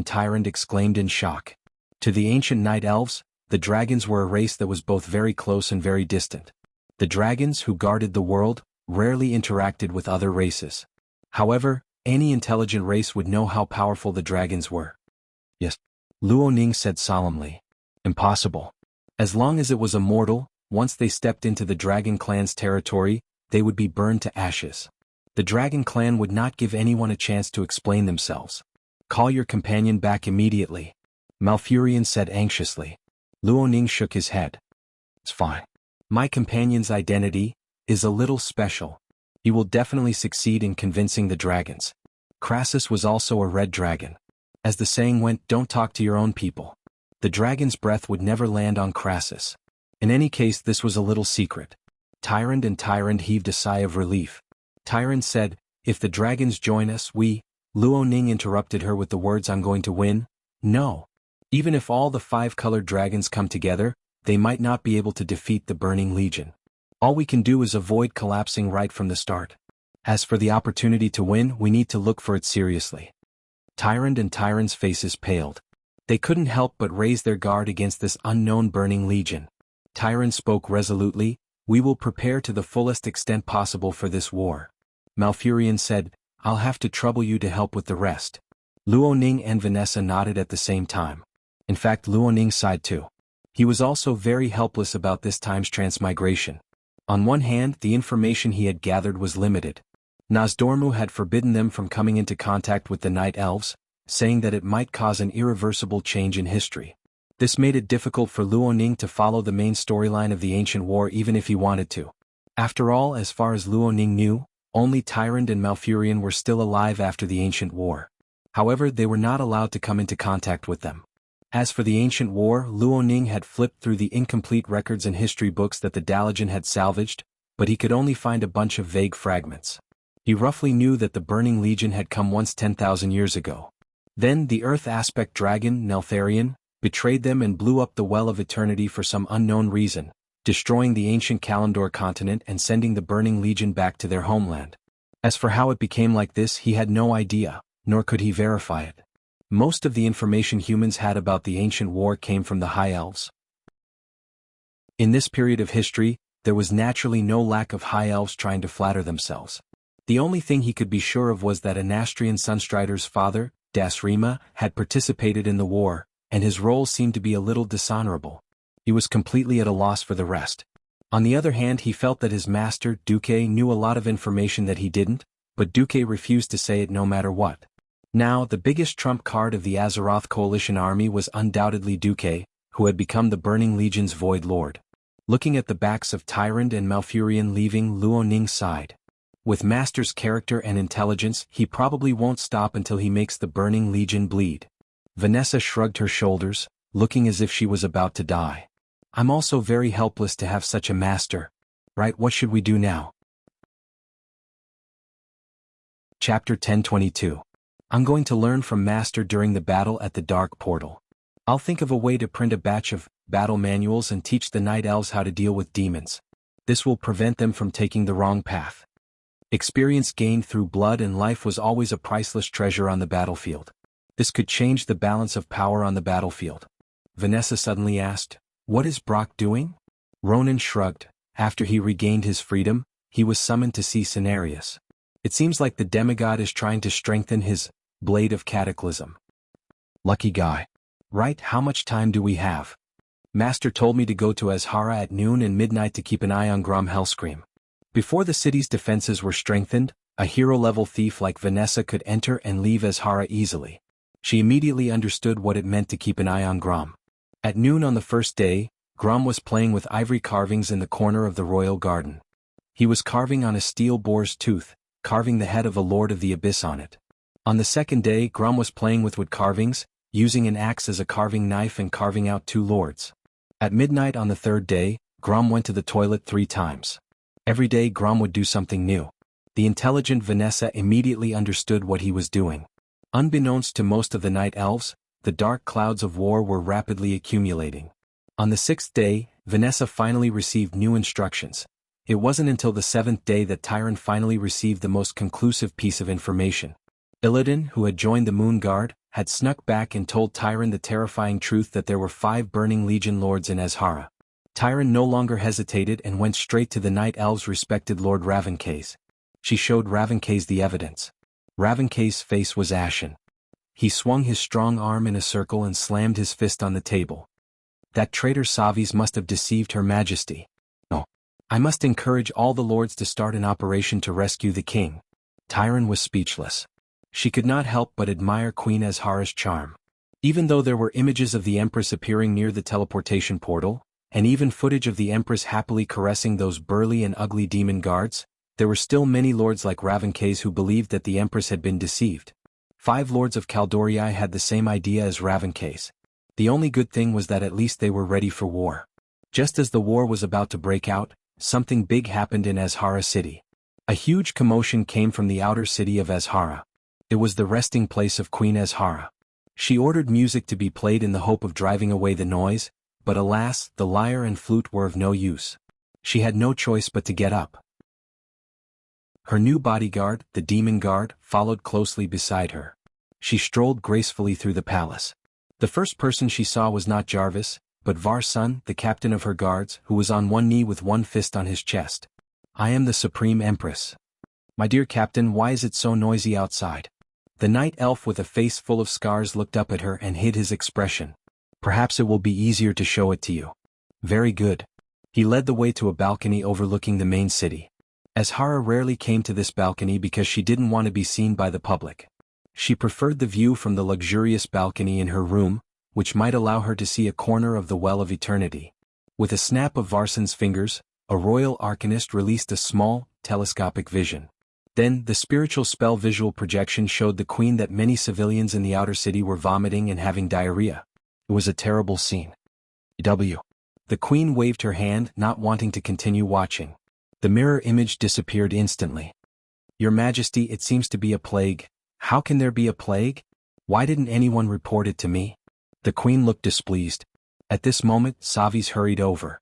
exclaimed in shock. To the ancient Night Elves, the dragons were a race that was both very close and very distant. The dragons, who guarded the world, rarely interacted with other races. However, any intelligent race would know how powerful the dragons were. Yes, Luoning said solemnly. Impossible. As long as it was a mortal, once they stepped into the Dragon Clan's territory, they would be burned to ashes. The Dragon Clan would not give anyone a chance to explain themselves. Call your companion back immediately, Malfurion said anxiously. Luo Ning shook his head. It's fine. My companion's identity is a little special. He will definitely succeed in convincing the dragons. Crassus was also a red dragon. As the saying went, don't talk to your own people. The dragon's breath would never land on Crassus. In any case, this was a little secret. Tyrant and Tyrant heaved a sigh of relief. Tyrant said, if the dragons join us, Luo Ning interrupted her with the words, I'm going to win. No. Even if all the 5 colored dragons come together, they might not be able to defeat the Burning Legion. All we can do is avoid collapsing right from the start. As for the opportunity to win, we need to look for it seriously. Tyrant and Tyrant's faces paled. They couldn't help but raise their guard against this unknown Burning Legion. Tyrant spoke resolutely, we will prepare to the fullest extent possible for this war. Malfurion said, I'll have to trouble you to help with the rest. Luo Ning and Vanessa nodded at the same time. In fact, Luo Ning sighed too. He was also very helpless about this time's transmigration. On one hand, the information he had gathered was limited. Nozdormu had forbidden them from coming into contact with the Night Elves, saying that it might cause an irreversible change in history. This made it difficult for Luo Ning to follow the main storyline of the ancient war even if he wanted to. After all, as far as Luo Ning knew, only Tyrant and Malfurion were still alive after the ancient war. However, they were not allowed to come into contact with them. As for the ancient war, Luo Ning had flipped through the incomplete records and history books that the Dalajan had salvaged, but he could only find a bunch of vague fragments. He roughly knew that the Burning Legion had come once 10,000 years ago. Then the Earth aspect dragon, Neltharion, betrayed them and blew up the Well of Eternity for some unknown reason, destroying the ancient Kalimdor continent and sending the Burning Legion back to their homeland. As for how it became like this, he had no idea, nor could he verify it. Most of the information humans had about the ancient war came from the High Elves. In this period of history, there was naturally no lack of High Elves trying to flatter themselves. The only thing he could be sure of was that Anastrian Sunstrider's father, Dasrima, had participated in the war, and his role seemed to be a little dishonorable. He was completely at a loss for the rest. On the other hand, he felt that his master, Duque, knew a lot of information that he didn't, but Duque refused to say it no matter what. Now, the biggest trump card of the Azeroth Coalition army was undoubtedly Duque, who had become the Burning Legion's Void Lord. Looking at the backs of Tyrant and Malfurion leaving, Luo Ning sighed. With Master's character and intelligence, he probably won't stop until he makes the Burning Legion bleed. Vanessa shrugged her shoulders, looking as if she was about to die. I'm also very helpless to have such a master. Right, what should we do now? Chapter 1022. I'm going to learn from Master during the battle at the Dark Portal. I'll think of a way to print a batch of battle manuals and teach the Night Elves how to deal with demons. This will prevent them from taking the wrong path. Experience gained through blood and life was always a priceless treasure on the battlefield. This could change the balance of power on the battlefield. Vanessa suddenly asked, what is Brock doing? Ronan shrugged. After he regained his freedom, he was summoned to see Cenarius. It seems like the demigod is trying to strengthen his Blade of Cataclysm. Lucky guy. Right, how much time do we have? Master told me to go to Azhara at noon and midnight to keep an eye on Grom Hellscream. Before the city's defenses were strengthened, a hero-level thief like Vanessa could enter and leave Azhara easily. She immediately understood what it meant to keep an eye on Grom. At noon on the first day, Grom was playing with ivory carvings in the corner of the royal garden. He was carving on a steel boar's tooth, carving the head of a Lord of the Abyss on it. On the second day, Grom was playing with wood carvings, using an axe as a carving knife and carving out 2 lords. At midnight on the third day, Grom went to the toilet 3 times. Every day Grom would do something new. The intelligent Vanessa immediately understood what he was doing. Unbeknownst to most of the Night Elves, the dark clouds of war were rapidly accumulating. On the 6th day, Vanessa finally received new instructions. It wasn't until the 7th day that Tyrant finally received the most conclusive piece of information. Illidan, who had joined the Moon Guard, had snuck back and told Tyrant the terrifying truth that there were 5 Burning Legion lords in Azhara. Tyrant no longer hesitated and went straight to the Night Elves' respected Lord Ravencase. She showed Ravencase the evidence. Ravencase's face was ashen. He swung his strong arm in a circle and slammed his fist on the table. That traitor Savis must have deceived Her Majesty. Oh. I must encourage all the lords to start an operation to rescue the king. Tyron was speechless. She could not help but admire Queen Azhara's charm. Even though there were images of the Empress appearing near the teleportation portal, and even footage of the Empress happily caressing those burly and ugly demon guards, there were still many lords like Ravenkes who believed that the Empress had been deceived. 5 lords of Caldorii had the same idea as Ravenkes. The only good thing was that at least they were ready for war. Just as the war was about to break out, something big happened in Azhara City. A huge commotion came from the outer city of Azhara. It was the resting place of Queen Azhara. She ordered music to be played in the hope of driving away the noise, but alas, the lyre and flute were of no use. She had no choice but to get up. Her new bodyguard, the demon guard, followed closely beside her. She strolled gracefully through the palace. The first person she saw was not Jarvis, but Varsun, the captain of her guards, who was on one knee with one fist on his chest. "I am the Supreme Empress. My dear captain, why is it so noisy outside?" The night elf with a face full of scars looked up at her and hid his expression. "Perhaps it will be easier to show it to you." "Very good." He led the way to a balcony overlooking the main city. Azhara rarely came to this balcony because she didn't want to be seen by the public. She preferred the view from the luxurious balcony in her room, which might allow her to see a corner of the Well of Eternity. With a snap of Varsun's fingers, a royal arcanist released a small, telescopic vision. Then, the spiritual spell visual projection showed the queen that many civilians in the outer city were vomiting and having diarrhea. It was a terrible scene. W. The queen waved her hand, not wanting to continue watching. The mirror image disappeared instantly. "Your Majesty, it seems to be a plague." "How can there be a plague? Why didn't anyone report it to me?" The queen looked displeased. At this moment, Savis hurried over.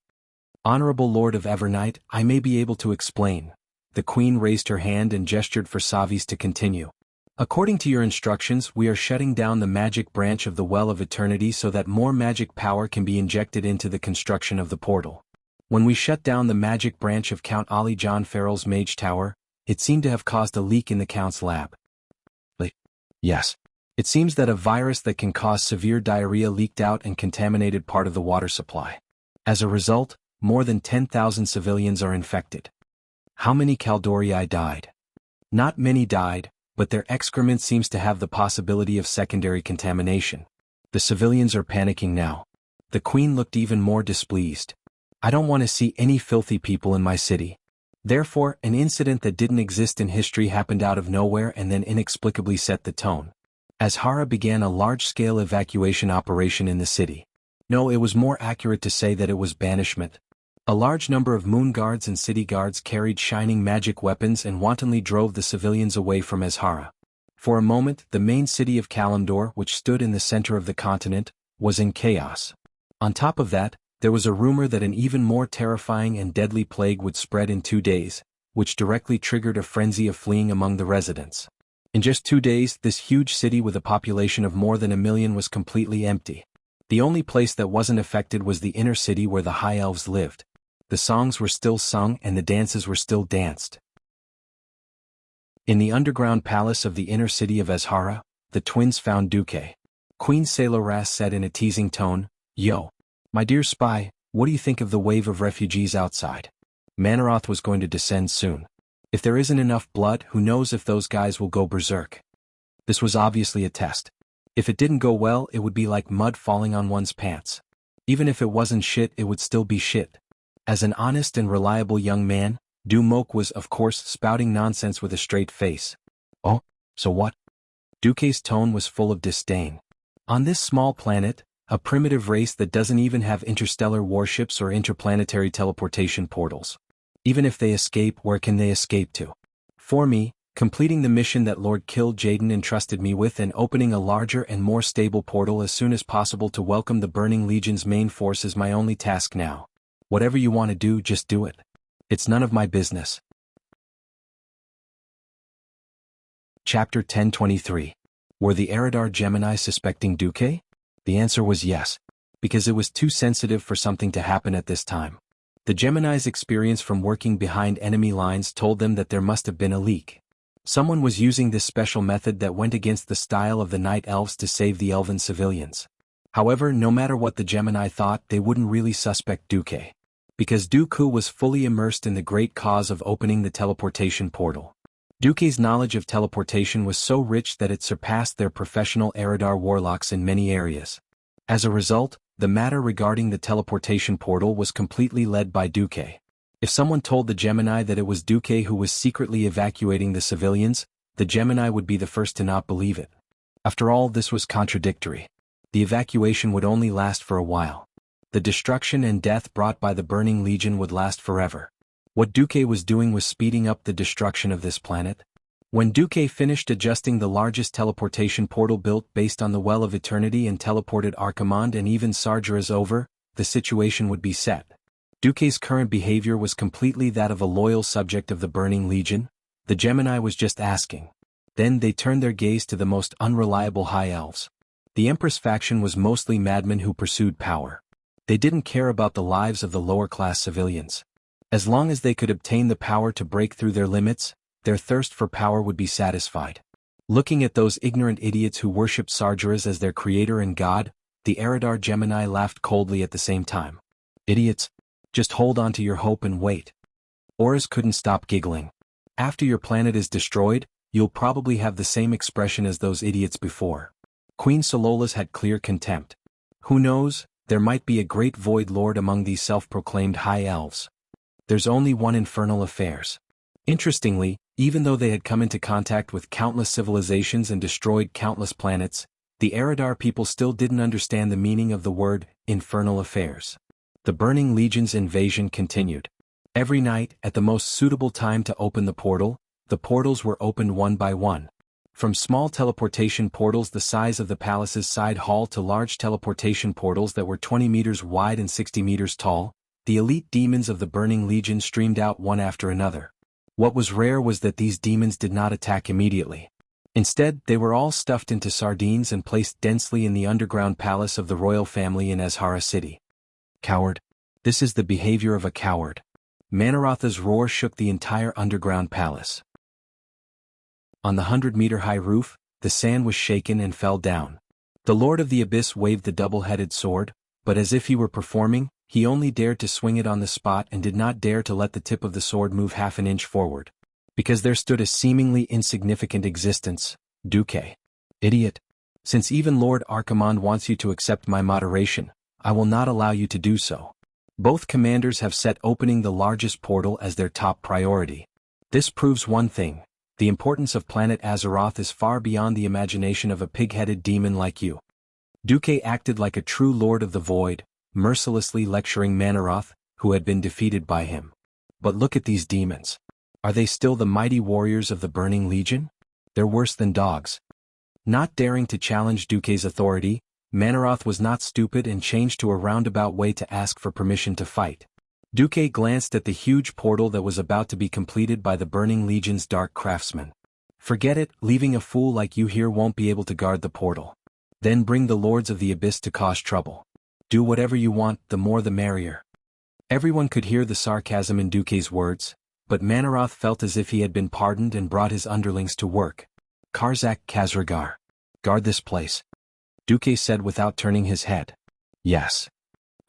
"Honorable Lord of Evernight, I may be able to explain." The queen raised her hand and gestured for Savis to continue. "According to your instructions, we are shutting down the magic branch of the Well of Eternity so that more magic power can be injected into the construction of the portal. When we shut down the magic branch of Count Ali John Farrell's Mage Tower, it seemed to have caused a leak in the Count's lab." "Yes. It seems that a virus that can cause severe diarrhea leaked out and contaminated part of the water supply. As a result, more than 10,000 civilians are infected." "How many Caldorii died?" "Not many died, but their excrement seems to have the possibility of secondary contamination. The civilians are panicking now." The queen looked even more displeased. "I don't want to see any filthy people in my city." Therefore, an incident that didn't exist in history happened out of nowhere and then inexplicably set the tone. Azhara began a large-scale evacuation operation in the city. No, it was more accurate to say that it was banishment. A large number of moon guards and city guards carried shining magic weapons and wantonly drove the civilians away from Azhara. For a moment, the main city of Kalimdor, which stood in the center of the continent, was in chaos. On top of that, there was a rumor that an even more terrifying and deadly plague would spread in 2 days, which directly triggered a frenzy of fleeing among the residents. In just 2 days, this huge city with a population of more than 1 million was completely empty. The only place that wasn't affected was the inner city where the High Elves lived. The songs were still sung and the dances were still danced. In the underground palace of the inner city of Azhara, the twins found Duque. Queen Saloras said in a teasing tone, "Yo, my dear spy, what do you think of the wave of refugees outside? Manaroth was going to descend soon. If there isn't enough blood, who knows if those guys will go berserk." This was obviously a test. If it didn't go well, it would be like mud falling on one's pants. Even if it wasn't shit, it would still be shit. As an honest and reliable young man, Dumoke was of course spouting nonsense with a straight face. "Oh, so what?" Duque's tone was full of disdain. "On this small planet, a primitive race that doesn't even have interstellar warships or interplanetary teleportation portals. Even if they escape, where can they escape to? For me, completing the mission that Lord Kill Jaden entrusted me with and opening a larger and more stable portal as soon as possible to welcome the Burning Legion's main force is my only task now. Whatever you want to do, just do it. It's none of my business." Chapter 1023. Were the Eridar Gemini suspecting Duque? The answer was yes, because it was too sensitive for something to happen at this time. The Gemini's experience from working behind enemy lines told them that there must have been a leak. Someone was using this special method that went against the style of the Night Elves to save the elven civilians. However, no matter what the Gemini thought, they wouldn't really suspect Duque. Because Dooku was fully immersed in the great cause of opening the teleportation portal. Duque's knowledge of teleportation was so rich that it surpassed their professional Eridar warlocks in many areas. As a result, the matter regarding the teleportation portal was completely led by Duque. If someone told the Gemini that it was Duque who was secretly evacuating the civilians, the Gemini would be the first to not believe it. After all, this was contradictory. The evacuation would only last for a while. The destruction and death brought by the Burning Legion would last forever. What Duque was doing was speeding up the destruction of this planet. When Duque finished adjusting the largest teleportation portal built based on the Well of Eternity and teleported Archimonde and even Sargeras over, the situation would be set. Duque's current behavior was completely that of a loyal subject of the Burning Legion. The Gemini was just asking. Then they turned their gaze to the most unreliable High Elves. The Empress faction was mostly madmen who pursued power. They didn't care about the lives of the lower-class civilians. As long as they could obtain the power to break through their limits, their thirst for power would be satisfied. Looking at those ignorant idiots who worshipped Sargeras as their creator and god, the Eridar Gemini laughed coldly at the same time. Idiots, just hold on to your hope and wait. Oris couldn't stop giggling. After your planet is destroyed, you'll probably have the same expression as those idiots before. Queen Sololas had clear contempt. Who knows, there might be a great Void Lord among these self-proclaimed High Elves. There's only one Infernal Affairs. Interestingly, even though they had come into contact with countless civilizations and destroyed countless planets, the Eridar people still didn't understand the meaning of the word, Infernal Affairs. The Burning Legion's invasion continued. Every night, at the most suitable time to open the portal, the portals were opened one by one. From small teleportation portals the size of the palace's side hall to large teleportation portals that were 20 meters wide and 60 meters tall, the elite demons of the Burning Legion streamed out one after another. What was rare was that these demons did not attack immediately. Instead, they were all stuffed into sardines and placed densely in the underground palace of the royal family in Azhara City. Coward. This is the behavior of a coward. Manarotha's roar shook the entire underground palace. On the 100-meter-high roof, the sand was shaken and fell down. The Lord of the Abyss waved the double-headed sword, but as if he were performing, he only dared to swing it on the spot and did not dare to let the tip of the sword move half an inch forward. Because there stood a seemingly insignificant existence, Duque. Idiot. Since even Lord Archimonde wants you to accept my moderation, I will not allow you to do so. Both commanders have set opening the largest portal as their top priority. This proves one thing. The importance of planet Azeroth is far beyond the imagination of a pig-headed demon like you. Duque acted like a true Lord of the Void, mercilessly lecturing Manaroth, who had been defeated by him. But look at these demons. Are they still the mighty warriors of the Burning Legion? They're worse than dogs. Not daring to challenge Duque's authority, Manaroth was not stupid and changed to a roundabout way to ask for permission to fight. Duque glanced at the huge portal that was about to be completed by the Burning Legion's dark craftsmen. Forget it, leaving a fool like you here won't be able to guard the portal. Then bring the Lords of the Abyss to cause trouble. Do whatever you want, the more the merrier. Everyone could hear the sarcasm in Duque's words, but Manaroth felt as if he had been pardoned and brought his underlings to work. Karzak Khazragar. Guard this place. Duque said without turning his head. Yes.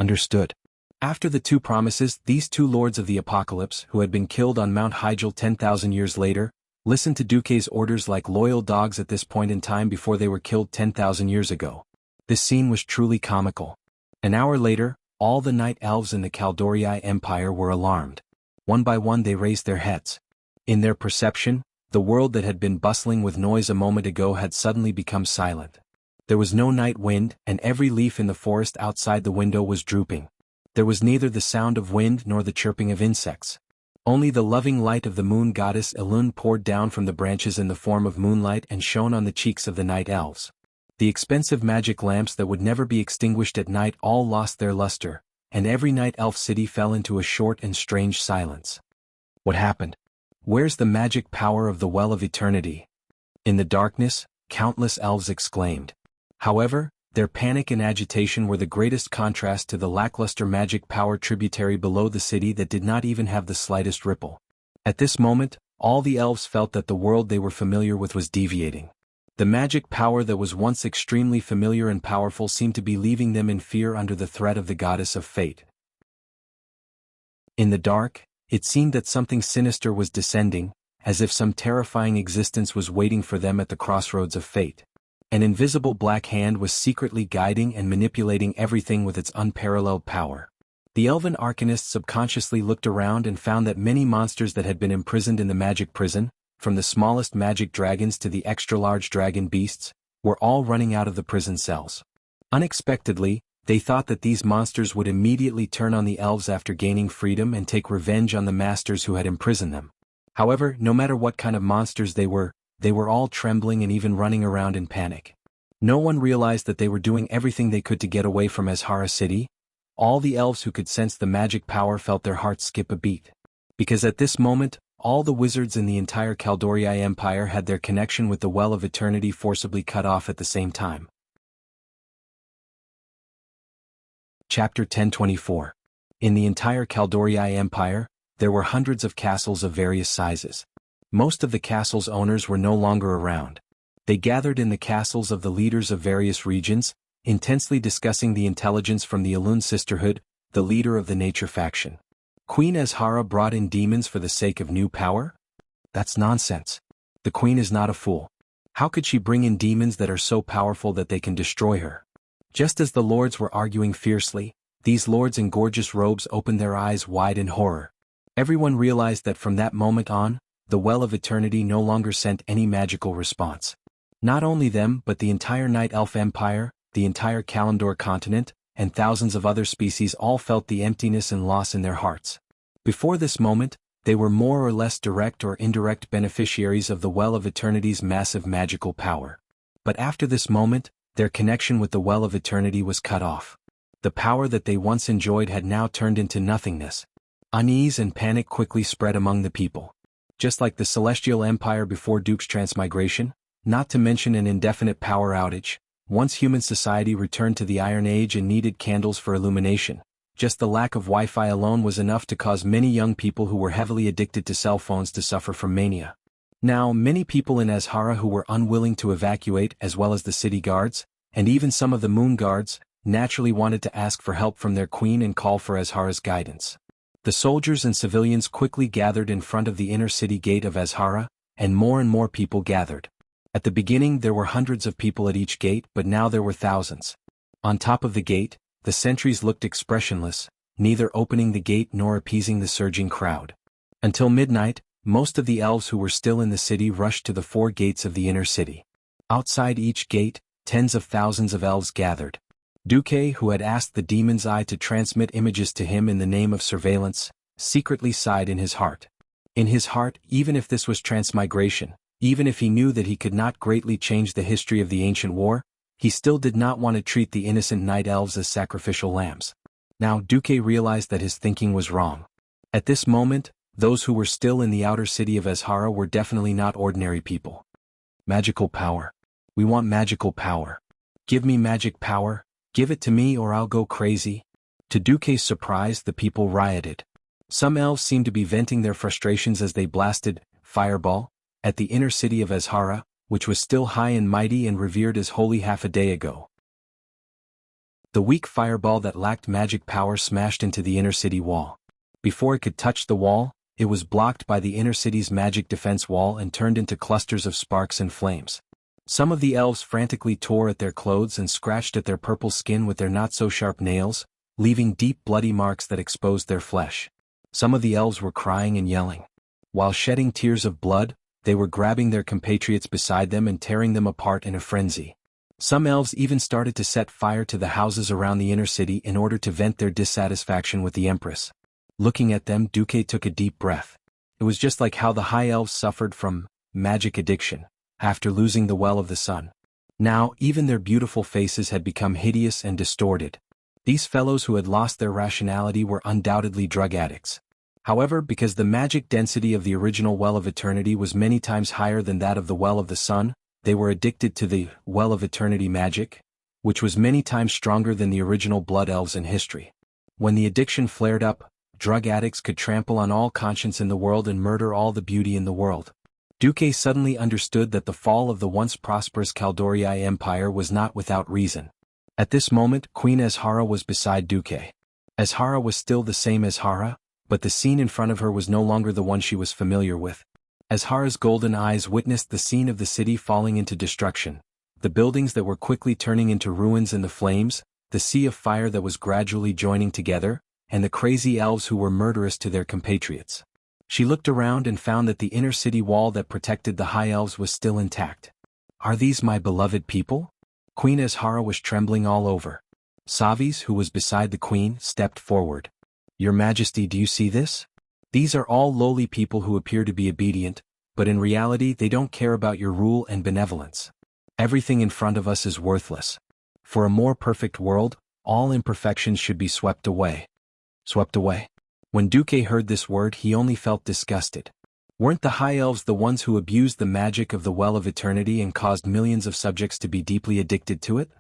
Understood. After the two promises, these two lords of the apocalypse, who had been killed on Mount Hyjal 10,000 years later, listened to Duque's orders like loyal dogs at this point in time before they were killed 10,000 years ago. This scene was truly comical. An hour later, all the night elves in the Kaldorii Empire were alarmed. One by one they raised their heads. In their perception, the world that had been bustling with noise a moment ago had suddenly become silent. There was no night wind, and every leaf in the forest outside the window was drooping. There was neither the sound of wind nor the chirping of insects. Only the loving light of the moon goddess Elune poured down from the branches in the form of moonlight and shone on the cheeks of the night elves. The expensive magic lamps that would never be extinguished at night all lost their luster, and every night elf city fell into a short and strange silence. What happened? Where's the magic power of the Well of Eternity? In the darkness, countless elves exclaimed. However, their panic and agitation were the greatest contrast to the lackluster magic power tributary below the city that did not even have the slightest ripple. At this moment, all the elves felt that the world they were familiar with was deviating. The magic power that was once extremely familiar and powerful seemed to be leaving them in fear under the threat of the goddess of fate. In the dark, it seemed that something sinister was descending, as if some terrifying existence was waiting for them at the crossroads of fate. An invisible black hand was secretly guiding and manipulating everything with its unparalleled power. The elven arcanist subconsciously looked around and found that many monsters that had been imprisoned in the magic prison, from the smallest magic dragons to the extra-large dragon beasts, were all running out of the prison cells. Unexpectedly, they thought that these monsters would immediately turn on the elves after gaining freedom and take revenge on the masters who had imprisoned them. However, no matter what kind of monsters they were all trembling and even running around in panic. No one realized that they were doing everything they could to get away from Azhara City. All the elves who could sense the magic power felt their hearts skip a beat. Because at this moment, all the wizards in the entire Kaldorii Empire had their connection with the Well of Eternity forcibly cut off at the same time. Chapter 1024. In the entire Kaldorii Empire, there were hundreds of castles of various sizes. Most of the castles' owners were no longer around. They gathered in the castles of the leaders of various regions, intensely discussing the intelligence from the Elune Sisterhood, the leader of the Nature faction. Queen Azhara brought in demons for the sake of new power? That's nonsense. The queen is not a fool. How could she bring in demons that are so powerful that they can destroy her? Just as the lords were arguing fiercely, these lords in gorgeous robes opened their eyes wide in horror. Everyone realized that from that moment on, the Well of Eternity no longer sent any magical response. Not only them but the entire Night Elf Empire, the entire Kalimdor continent, and thousands of other species all felt the emptiness and loss in their hearts. Before this moment, they were more or less direct or indirect beneficiaries of the Well of Eternity's massive magical power. But after this moment, their connection with the Well of Eternity was cut off. The power that they once enjoyed had now turned into nothingness. Unease and panic quickly spread among the people. Just like the Celestial Empire before Duke's transmigration, not to mention an indefinite power outage, once human society returned to the Iron Age and needed candles for illumination, just the lack of Wi-Fi alone was enough to cause many young people who were heavily addicted to cell phones to suffer from mania. Now, many people in Azhara who were unwilling to evacuate, as well as the city guards, and even some of the moon guards, naturally wanted to ask for help from their queen and call for Azhara's guidance. The soldiers and civilians quickly gathered in front of the inner city gate of Azhara, and more people gathered. At the beginning there were hundreds of people at each gate, but now there were thousands. On top of the gate, the sentries looked expressionless, neither opening the gate nor appeasing the surging crowd. Until midnight, most of the elves who were still in the city rushed to the 4 gates of the inner city. Outside each gate, tens of thousands of elves gathered. Duque, who had asked the demon's eye to transmit images to him in the name of surveillance, secretly sighed in his heart. In his heart, even if this was transmigration, even if he knew that he could not greatly change the history of the ancient war, he still did not want to treat the innocent night elves as sacrificial lambs. Now Duque realized that his thinking was wrong. At this moment, those who were still in the outer city of Azhara were definitely not ordinary people. Magical power. We want magical power. Give me magic power. Give it to me or I'll go crazy. To Duque's surprise, the people rioted. Some elves seemed to be venting their frustrations as they blasted fireball at the inner city of Azhara, which was still high and mighty and revered as holy half a day ago. The weak fireball that lacked magic power smashed into the inner city wall. Before it could touch the wall, it was blocked by the inner city's magic defense wall and turned into clusters of sparks and flames. Some of the elves frantically tore at their clothes and scratched at their purple skin with their not-so-sharp nails, leaving deep bloody marks that exposed their flesh. Some of the elves were crying and yelling. While shedding tears of blood, they were grabbing their compatriots beside them and tearing them apart in a frenzy. Some elves even started to set fire to the houses around the inner city in order to vent their dissatisfaction with the Empress. Looking at them, Duque took a deep breath. It was just like how the high elves suffered from magic addiction after losing the Well of the Sun. Now, even their beautiful faces had become hideous and distorted. These fellows who had lost their rationality were undoubtedly drug addicts. However, because the magic density of the original Well of Eternity was many times higher than that of the Well of the Sun, they were addicted to the Well of Eternity magic, which was many times stronger than the original Blood Elves in history. When the addiction flared up, drug addicts could trample on all conscience in the world and murder all the beauty in the world. Duque suddenly understood that the fall of the once prosperous Caldorii Empire was not without reason. At this moment, Queen Azhara was beside Duque. Azhara was still the same Azhara, but the scene in front of her was no longer the one she was familiar with. Azhara's golden eyes witnessed the scene of the city falling into destruction, the buildings that were quickly turning into ruins in the flames, the sea of fire that was gradually joining together, and the crazy elves who were murderous to their compatriots. She looked around and found that the inner city wall that protected the high elves was still intact. Are these my beloved people? Queen Azhara was trembling all over. Savis, who was beside the queen, stepped forward. Your Majesty, do you see this? These are all lowly people who appear to be obedient, but in reality they don't care about your rule and benevolence. Everything in front of us is worthless. For a more perfect world, all imperfections should be swept away. Swept away? When Duque heard this word, he only felt disgusted. Weren't the high elves the ones who abused the magic of the Well of Eternity and caused millions of subjects to be deeply addicted to it?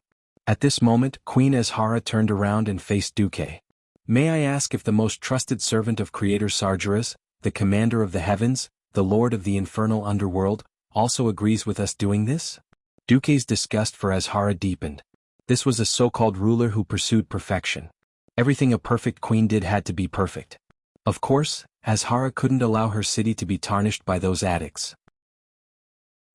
At this moment, Queen Azhara turned around and faced Duque. May I ask if the most trusted servant of Creator Sargeras, the commander of the heavens, the lord of the infernal underworld, also agrees with us doing this? Duque's disgust for Azhara deepened. This was a so-called ruler who pursued perfection. Everything a perfect queen did had to be perfect. Of course, Azhara couldn't allow her city to be tarnished by those addicts.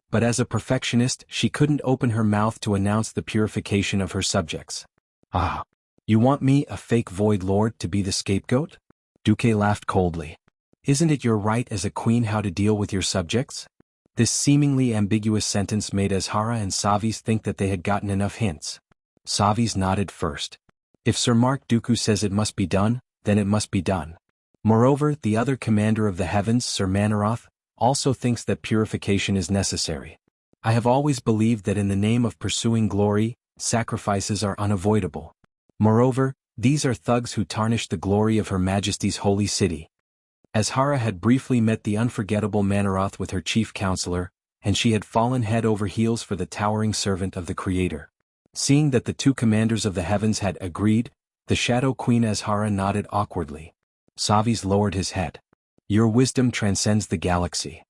But as a perfectionist, she couldn't open her mouth to announce the purification of her subjects. Ah, you want me, a fake void lord, to be the scapegoat? Duque laughed coldly. Isn't it your right as a queen how to deal with your subjects? This seemingly ambiguous sentence made Azhara and Savis think that they had gotten enough hints. Savis nodded first. If Sir Mark Dooku says it must be done, then it must be done. Moreover, the other commander of the heavens, Sir Manaroth, also thinks that purification is necessary. I have always believed that in the name of pursuing glory, sacrifices are unavoidable. Moreover, these are thugs who tarnish the glory of Her Majesty's holy city. Azhara had briefly met the unforgettable Manaroth with her chief counselor, and she had fallen head over heels for the towering servant of the Creator. Seeing that the two commanders of the heavens had agreed, the Shadow Queen Azhara nodded awkwardly. Savis lowered his head. Your wisdom transcends the galaxy.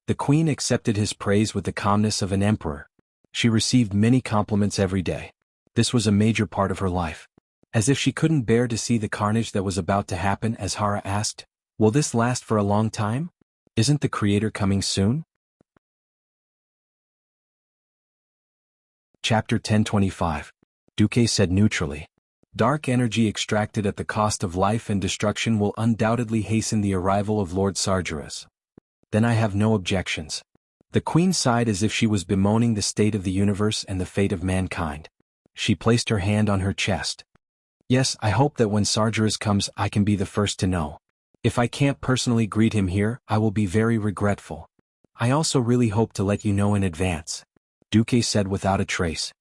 The queen accepted his praise with the calmness of an emperor. She received many compliments every day. This was a major part of her life. As if she couldn't bear to see the carnage that was about to happen, Azhara asked, will this last for a long time? Isn't the Creator coming soon? Chapter 1025. Duque said neutrally. Dark energy extracted at the cost of life and destruction will undoubtedly hasten the arrival of Lord Sargeras. Then I have no objections. The queen sighed as if she was bemoaning the state of the universe and the fate of mankind. She placed her hand on her chest. Yes, I hope that when Sargeras comes I can be the first to know. If I can't personally greet him here, I will be very regretful. I also really hope to let you know in advance. Duque said without a trace.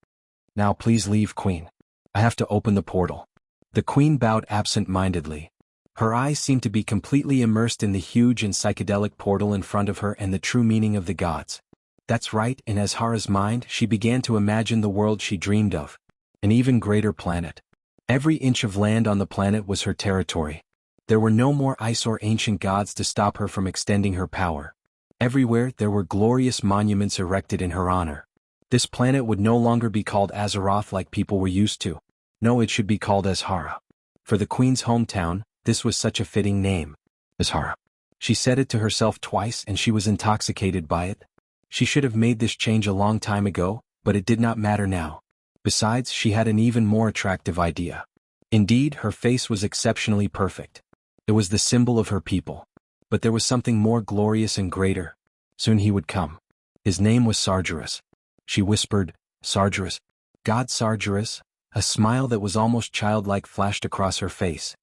Now please leave, Queen. I have to open the portal. The queen bowed absent-mindedly. Her eyes seemed to be completely immersed in the huge and psychedelic portal in front of her and the true meaning of the gods. That's right, in Azhara's mind she began to imagine the world she dreamed of. An even greater planet. Every inch of land on the planet was her territory. There were no more ice or ancient gods to stop her from extending her power. Everywhere there were glorious monuments erected in her honor. This planet would no longer be called Azeroth like people were used to. No, it should be called Azhara. For the queen's hometown, this was such a fitting name. Azhara. She said it to herself twice and she was intoxicated by it. She should have made this change a long time ago, but it did not matter now. Besides, she had an even more attractive idea. Indeed, her face was exceptionally perfect. It was the symbol of her people. But there was something more glorious and greater. Soon he would come. His name was Sargeras. She whispered, Sargeras. God Sargeras. A smile that was almost childlike flashed across her face.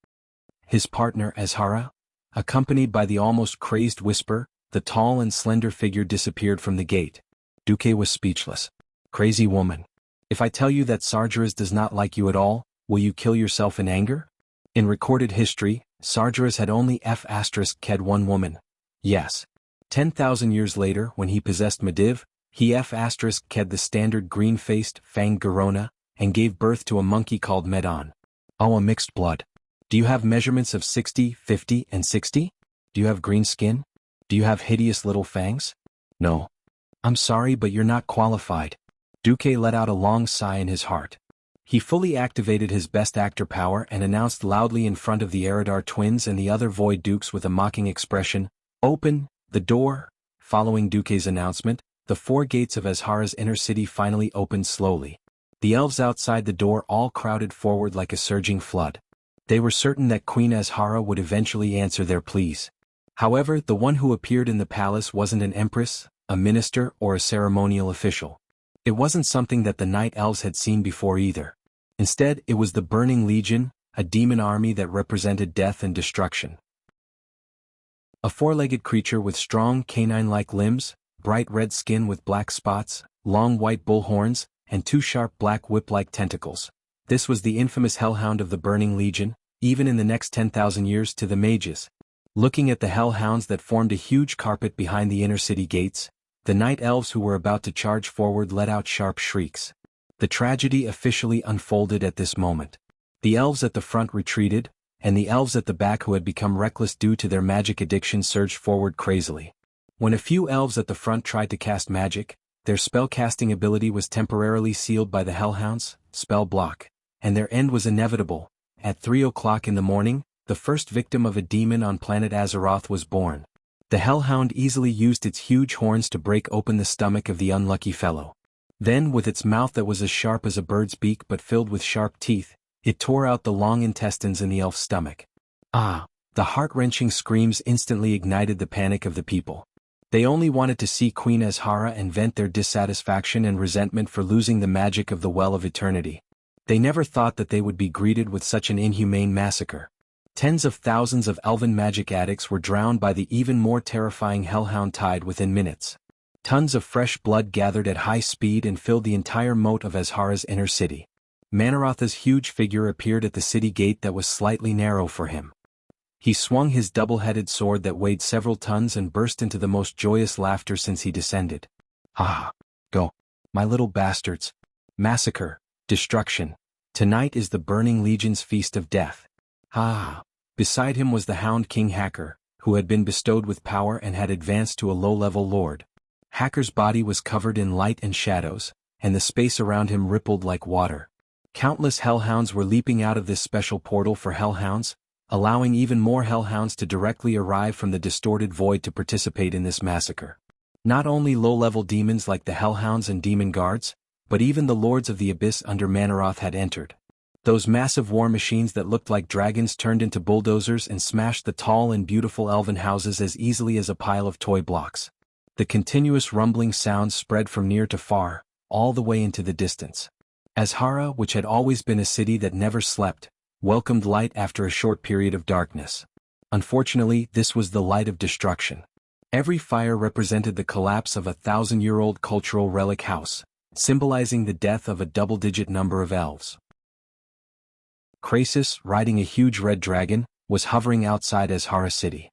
His partner, Azhara, accompanied by the almost crazed whisper, the tall and slender figure disappeared from the gate. Duque was speechless. Crazy woman. If I tell you that Sargeras does not like you at all, will you kill yourself in anger? In recorded history, Sargeras had only F***ed one woman. Yes. 10,000 years later, when he possessed Medivh, he F***ed the standard green-faced, fanged Garona, and gave birth to a monkey called Medon. Oh, a mixed blood. Do you have measurements of 60, 50, and 60? Do you have green skin? Do you have hideous little fangs? No. I'm sorry, but you're not qualified. Duque let out a long sigh in his heart. He fully activated his best actor power and announced loudly in front of the Eridar twins and the other Void Dukes with a mocking expression, "Open the door." Following Duque's announcement, the 4 gates of Azhara's inner city finally opened slowly. The elves outside the door all crowded forward like a surging flood. They were certain that Queen Azhara would eventually answer their pleas. However, the one who appeared in the palace wasn't an empress, a minister, or a ceremonial official. It wasn't something that the night elves had seen before either. Instead, it was the Burning Legion, a demon army that represented death and destruction. A 4-legged creature with strong canine-like limbs, bright red skin with black spots, long white bull horns, and 2 sharp black whip-like tentacles. This was the infamous Hellhound of the Burning Legion, even in the next 10,000 years to the mages. Looking at the Hellhounds that formed a huge carpet behind the inner city gates, the night elves who were about to charge forward let out sharp shrieks. The tragedy officially unfolded at this moment. The elves at the front retreated, and the elves at the back who had become reckless due to their magic addiction surged forward crazily. When a few elves at the front tried to cast magic, their spell-casting ability was temporarily sealed by the Hellhounds, spell block, and their end was inevitable. At 3 o'clock in the morning, the first victim of a demon on planet Azeroth was born. The Hellhound easily used its huge horns to break open the stomach of the unlucky fellow. Then, with its mouth that was as sharp as a bird's beak but filled with sharp teeth, it tore out the long intestines in the elf's stomach. Ah! The heart-wrenching screams instantly ignited the panic of the people. They only wanted to see Queen Azhara and vent their dissatisfaction and resentment for losing the magic of the Well of Eternity. They never thought that they would be greeted with such an inhumane massacre. Tens of thousands of elven magic addicts were drowned by the even more terrifying Hellhound tide within minutes. Tons of fresh blood gathered at high speed and filled the entire moat of Azhara's inner city. Manarotha's huge figure appeared at the city gate that was slightly narrow for him. He swung his double-headed sword that weighed several tons and burst into the most joyous laughter since he descended. "Ah! Go, my little bastards! Massacre, destruction. Tonight is the Burning Legion's feast of death." Ah! Beside him was the Hound King Hacker, who had been bestowed with power and had advanced to a low-level lord. Hacker's body was covered in light and shadows, and the space around him rippled like water. Countless Hellhounds were leaping out of this special portal for Hellhounds, allowing even more Hellhounds to directly arrive from the distorted void to participate in this massacre. Not only low-level demons like the Hellhounds and Demon Guards, but even the Lords of the Abyss under Manaroth had entered. Those massive war machines that looked like dragons turned into bulldozers and smashed the tall and beautiful elven houses as easily as a pile of toy blocks. The continuous rumbling sounds spread from near to far, all the way into the distance. Azhara, which had always been a city that never slept, welcomed light after a short period of darkness. Unfortunately, this was the light of destruction. Every fire represented the collapse of a 1,000-year-old cultural relic house, symbolizing the death of a double-digit number of elves. Krasis, riding a huge red dragon, was hovering outside Azhara city.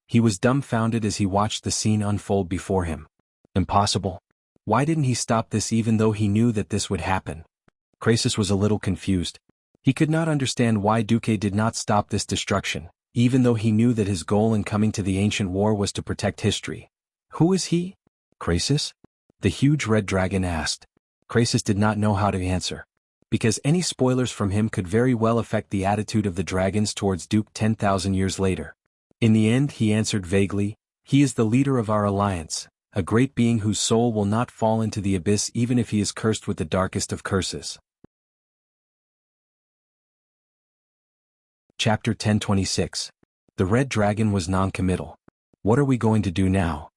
He was dumbfounded as he watched the scene unfold before him. Impossible. Why didn't he stop this even though he knew that this would happen? Krasis was a little confused. He could not understand why Duque did not stop this destruction, even though he knew that his goal in coming to the ancient war was to protect history. Who is he? Krasis? The huge red dragon asked. Krasis did not know how to answer, because any spoilers from him could very well affect the attitude of the dragons towards Duke 10,000 years later. In the end, he answered vaguely, "He is the leader of our alliance, a great being whose soul will not fall into the abyss even if he is cursed with the darkest of curses." Chapter 1026. The Red Dragon was non-committal. What are we going to do now?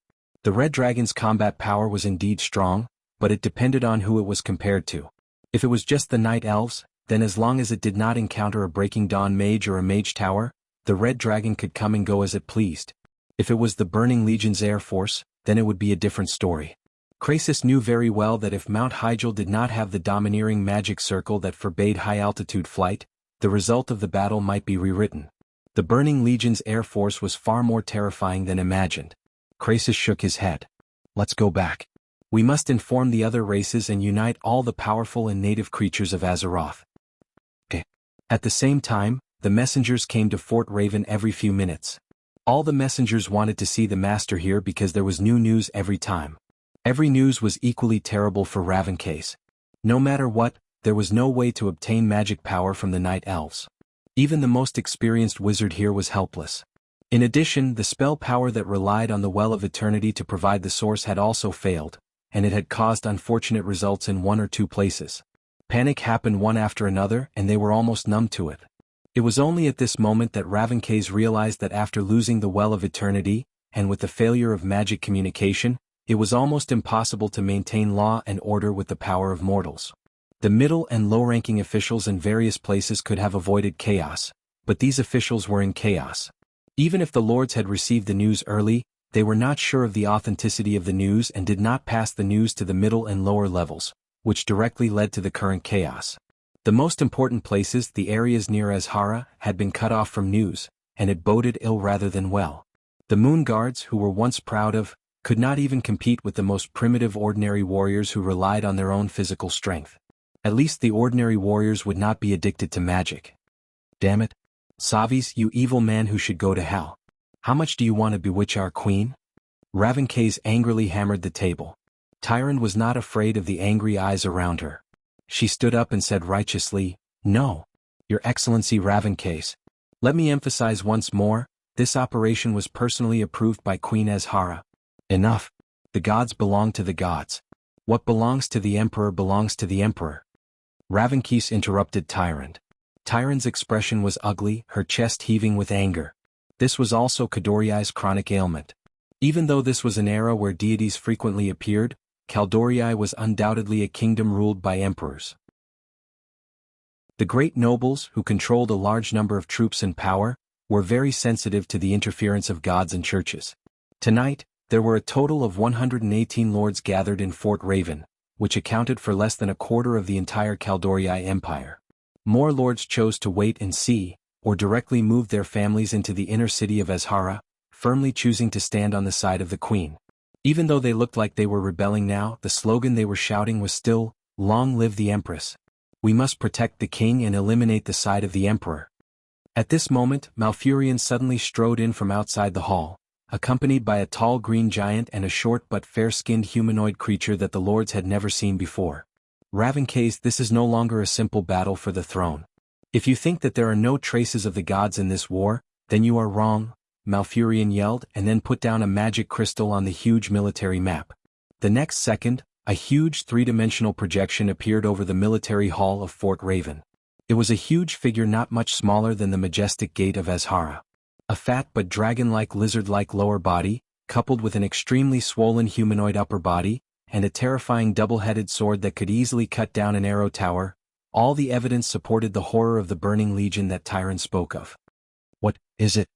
The Red Dragon's combat power was indeed strong, but it depended on who it was compared to. If it was just the Night Elves, then as long as it did not encounter a Breaking Dawn mage or a mage tower, the Red Dragon could come and go as it pleased. If it was the Burning Legion's air force, then it would be a different story. Krasis knew very well that if Mount Hyjal did not have the domineering magic circle that forbade high-altitude flight, the result of the battle might be rewritten. The Burning Legion's air force was far more terrifying than imagined. Krasis shook his head. "Let's go back. We must inform the other races and unite all the powerful and native creatures of Azeroth." Okay. At the same time, the messengers came to Fort Raven every few minutes. All the messengers wanted to see the master here because there was new news every time. Every news was equally terrible for Ravencase. No matter what, there was no way to obtain magic power from the night elves. Even the most experienced wizard here was helpless. In addition, the spell power that relied on the Well of Eternity to provide the source had also failed, and it had caused unfortunate results in 1 or 2 places. Panic happened one after another, and they were almost numb to it. It was only at this moment that Ravencase realized that after losing the Well of Eternity, and with the failure of magic communication, it was almost impossible to maintain law and order with the power of mortals. The middle and low-ranking officials in various places could have avoided chaos, but these officials were in chaos. Even if the lords had received the news early, they were not sure of the authenticity of the news and did not pass the news to the middle and lower levels, which directly led to the current chaos. The most important places, the areas near Azhara, had been cut off from news, and it boded ill rather than well. The Moon Guards, who were once proud of, could not even compete with the most primitive ordinary warriors who relied on their own physical strength. At least the ordinary warriors would not be addicted to magic. Damn it. Savis, you evil man who should go to hell. How much do you want to bewitch our queen? Ravencase angrily hammered the table. Tyrande was not afraid of the angry eyes around her. She stood up and said righteously, "No. Your Excellency Ravencase. Let me emphasize once more, this operation was personally approved by Queen Azhara. Enough. The gods belong to the gods. What belongs to the Emperor belongs to the Emperor." Ravencase interrupted Tyrande. Tyrande's expression was ugly, her chest heaving with anger. This was also Kaldoriai's chronic ailment. Even though this was an era where deities frequently appeared, Kaldorii was undoubtedly a kingdom ruled by emperors. The great nobles, who controlled a large number of troops and power, were very sensitive to the interference of gods and churches. Tonight, there were a total of 118 lords gathered in Fort Raven, which accounted for less than a quarter of the entire Kaldorii Empire. More lords chose to wait and see, or directly moved their families into the inner city of Azhara, firmly choosing to stand on the side of the queen. Even though they looked like they were rebelling now, the slogan they were shouting was still, "Long live the Empress. We must protect the king and eliminate the side of the Emperor." At this moment, Malfurion suddenly strode in from outside the hall, accompanied by a tall green giant and a short but fair-skinned humanoid creature that the lords had never seen before. Ravencase, this is no longer a simple battle for the throne. If you think that there are no traces of the gods in this war, then you are wrong, Malfurion yelled and then put down a magic crystal on the huge military map. The next second, a huge three-dimensional projection appeared over the military hall of Fort Raven. It was a huge figure not much smaller than the majestic gate of Azhara. A fat but dragon-like lizard-like lower body, coupled with an extremely swollen humanoid upper body, and a terrifying double-headed sword that could easily cut down an arrow tower, all the evidence supported the horror of the Burning Legion that Tyrande spoke of. "What is it?"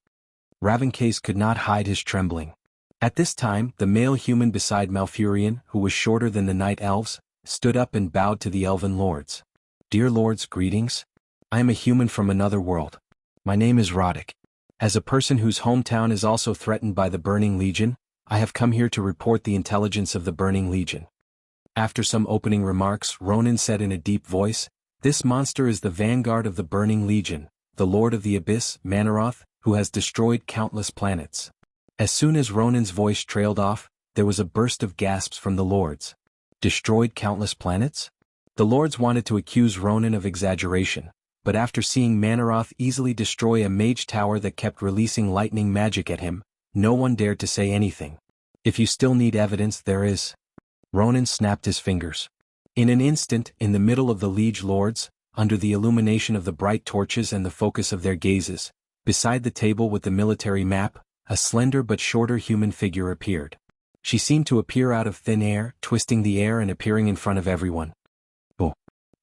Ravencase could not hide his trembling. At this time, the male human beside Malfurion, who was shorter than the night elves, stood up and bowed to the elven lords. "Dear lords, greetings. I am a human from another world. My name is Roddick. As a person whose hometown is also threatened by the Burning Legion, I have come here to report the intelligence of the Burning Legion." After some opening remarks, Ronan said in a deep voice, "This monster is the vanguard of the Burning Legion, the Lord of the Abyss, Manaroth, who has destroyed countless planets." As soon as Ronan's voice trailed off, there was a burst of gasps from the lords. Destroyed countless planets? The lords wanted to accuse Ronan of exaggeration, but after seeing Manaroth easily destroy a mage tower that kept releasing lightning magic at him, no one dared to say anything. "If you still need evidence, there is." Ronan snapped his fingers. In an instant, in the middle of the liege lords, under the illumination of the bright torches and the focus of their gazes, beside the table with the military map, a slender but shorter human figure appeared. She seemed to appear out of thin air, twisting the air and appearing in front of everyone. "Oh."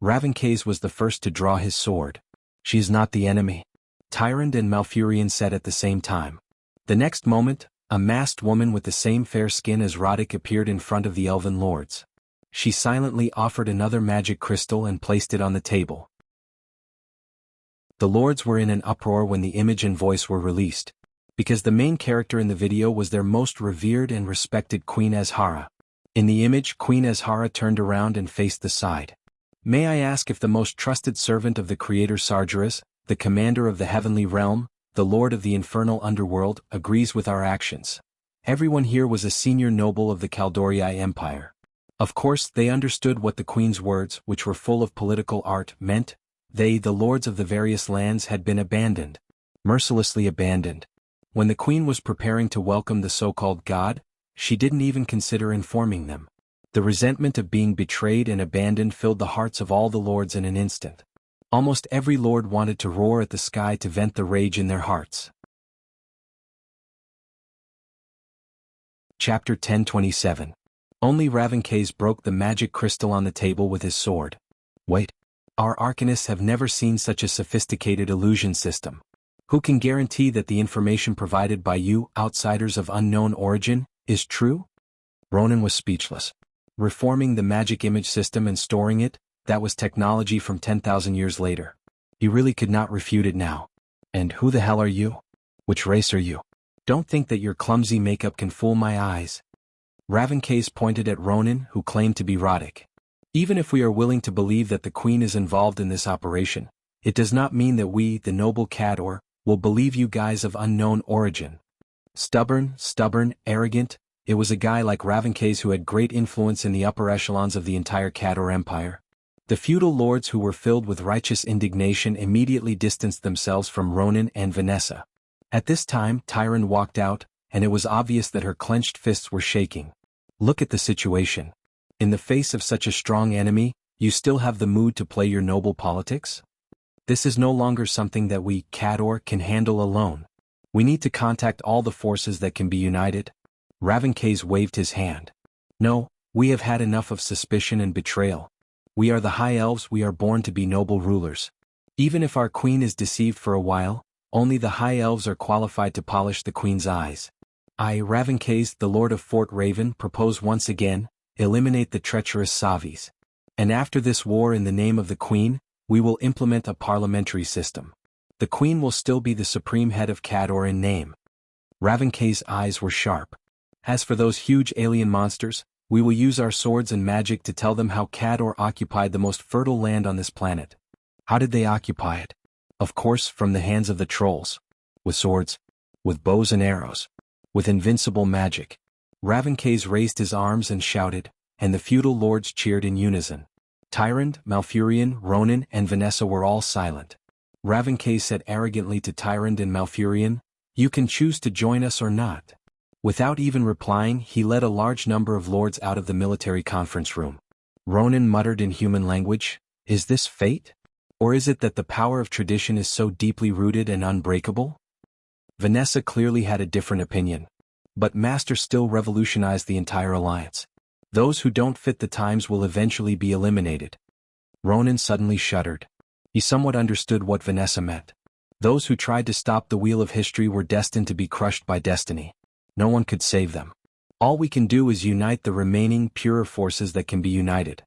Ravencase was the first to draw his sword. "She is not the enemy," Tyrande and Malfurion said at the same time. The next moment, a masked woman with the same fair skin as Roddick appeared in front of the elven lords. She silently offered another magic crystal and placed it on the table. The lords were in an uproar when the image and voice were released, because the main character in the video was their most revered and respected Queen Azhara. In the image, Queen Azhara turned around and faced the side. "May I ask if the most trusted servant of the Creator Sargeras, the commander of the heavenly realm, the lord of the infernal underworld, agrees with our actions. Everyone here was a senior noble of the Chaldorii Empire. Of course, they understood what the queen's words, which were full of political art, meant. They, the lords of the various lands, had been abandoned. Mercilessly abandoned. When the queen was preparing to welcome the so-called god, she didn't even consider informing them. The resentment of being betrayed and abandoned filled the hearts of all the lords in an instant. Almost every lord wanted to roar at the sky to vent the rage in their hearts. Chapter 1027. Only Ravencase broke the magic crystal on the table with his sword. Wait. Our arcanists have never seen such a sophisticated illusion system. Who can guarantee that the information provided by you, outsiders of unknown origin, is true? Ronan was speechless. Reforming the magic image system and storing it, that was technology from 10,000 years later. He really could not refute it now. And who the hell are you? Which race are you? Don't think that your clumsy makeup can fool my eyes. Ravencase pointed at Ronan, who claimed to be Roddick. Even if we are willing to believe that the queen is involved in this operation, it does not mean that we, the noble Cador, will believe you guys of unknown origin. Stubborn, arrogant, it was a guy like Ravencase who had great influence in the upper echelons of the entire Cador Empire. The feudal lords who were filled with righteous indignation immediately distanced themselves from Ronan and Vanessa. At this time, Tyrande walked out, and it was obvious that her clenched fists were shaking. Look at the situation. In the face of such a strong enemy, you still have the mood to play your noble politics? This is no longer something that we, Cador, can handle alone. We need to contact all the forces that can be united. Ravencase waved his hand. No, we have had enough of suspicion and betrayal. We are the High Elves, we are born to be noble rulers. Even if our queen is deceived for a while, only the High Elves are qualified to polish the queen's eyes. I, Ravencase, the Lord of Fort Raven, propose once again, eliminate the treacherous Savis. And after this war in the name of the queen, we will implement a parliamentary system. The queen will still be the supreme head of Cador in name. Ravencase's eyes were sharp. As for those huge alien monsters, we will use our swords and magic to tell them how Cador occupied the most fertile land on this planet. How did they occupy it? Of course, from the hands of the trolls. With swords. With bows and arrows. With invincible magic. Ravencase raised his arms and shouted, and the feudal lords cheered in unison. Tyrande, Malfurion, Ronan, and Vanessa were all silent. Ravencase said arrogantly to Tyrande and Malfurion, "You can choose to join us or not." Without even replying, he led a large number of lords out of the military conference room. Ronan muttered in human language, "Is this fate? Or is it that the power of tradition is so deeply rooted and unbreakable?" Vanessa clearly had a different opinion. But Master still revolutionized the entire alliance. Those who don't fit the times will eventually be eliminated. Ronan suddenly shuddered. He somewhat understood what Vanessa meant. Those who tried to stop the wheel of history were destined to be crushed by destiny. No one could save them. All we can do is unite the remaining purer forces that can be united.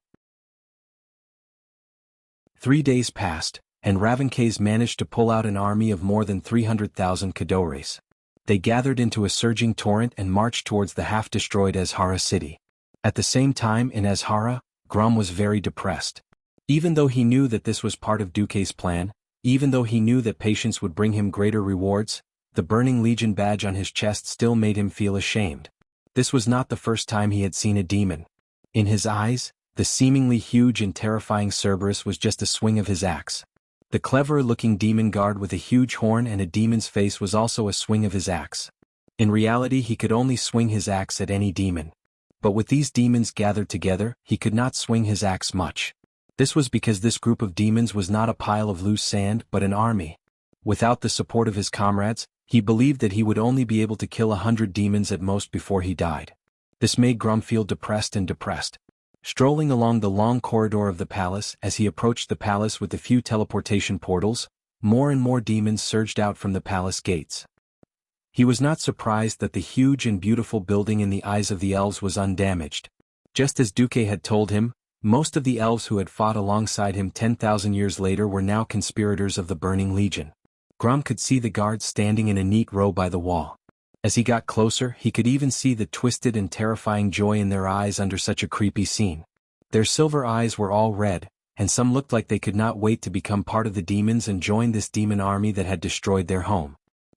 3 days passed, and Ravencase managed to pull out an army of more than 300,000 Cadores. They gathered into a surging torrent and marched towards the half-destroyed Azhara city. At the same time in Azhara, Grum was very depressed. Even though he knew that this was part of Duque's plan, even though he knew that patience would bring him greater rewards, the Burning Legion badge on his chest still made him feel ashamed. This was not the first time he had seen a demon. In his eyes, the seemingly huge and terrifying Cerberus was just a swing of his axe. The clever-looking demon guard with a huge horn and a demon's face was also a swing of his axe. In reality, he could only swing his axe at any demon. But with these demons gathered together, he could not swing his axe much. This was because this group of demons was not a pile of loose sand but an army. Without the support of his comrades, he believed that he would only be able to kill 100 demons at most before he died. This made Grum feel depressed. Strolling along the long corridor of the palace, as he approached the palace with the few teleportation portals, more and more demons surged out from the palace gates. He was not surprised that the huge and beautiful building in the eyes of the elves was undamaged. Just as Duque had told him, most of the elves who had fought alongside him 10,000 years later were now conspirators of the Burning Legion. Grum could see the guards standing in a neat row by the wall. As he got closer, he could even see the twisted and terrifying joy in their eyes under such a creepy scene. Their silver eyes were all red, and some looked like they could not wait to become part of the demons and join this demon army that had destroyed their home.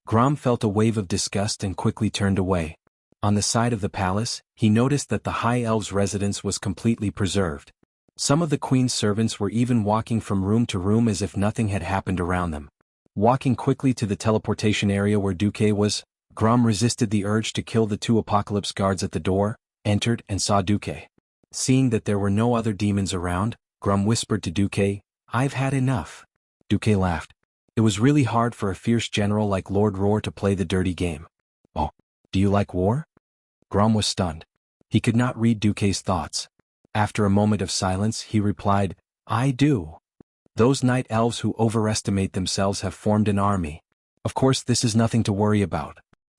Grom felt a wave of disgust and quickly turned away. On the side of the palace, he noticed that the High Elves' residence was completely preserved. Some of the Queen's servants were even walking from room to room as if nothing had happened around them. Walking quickly to the teleportation area where Duque was, Grom resisted the urge to kill the 2 Apocalypse guards at the door, entered and saw Duque. Seeing that there were no other demons around, Grom whispered to Duque, "I've had enough." Duque laughed. It was really hard for a fierce general like Lord Roar to play the dirty game. "Oh, do you like war?" Grom was stunned. He could not read Duque's thoughts. After a moment of silence, he replied, "I do. Those night elves who overestimate themselves have formed an army. Of course, this is nothing to worry about.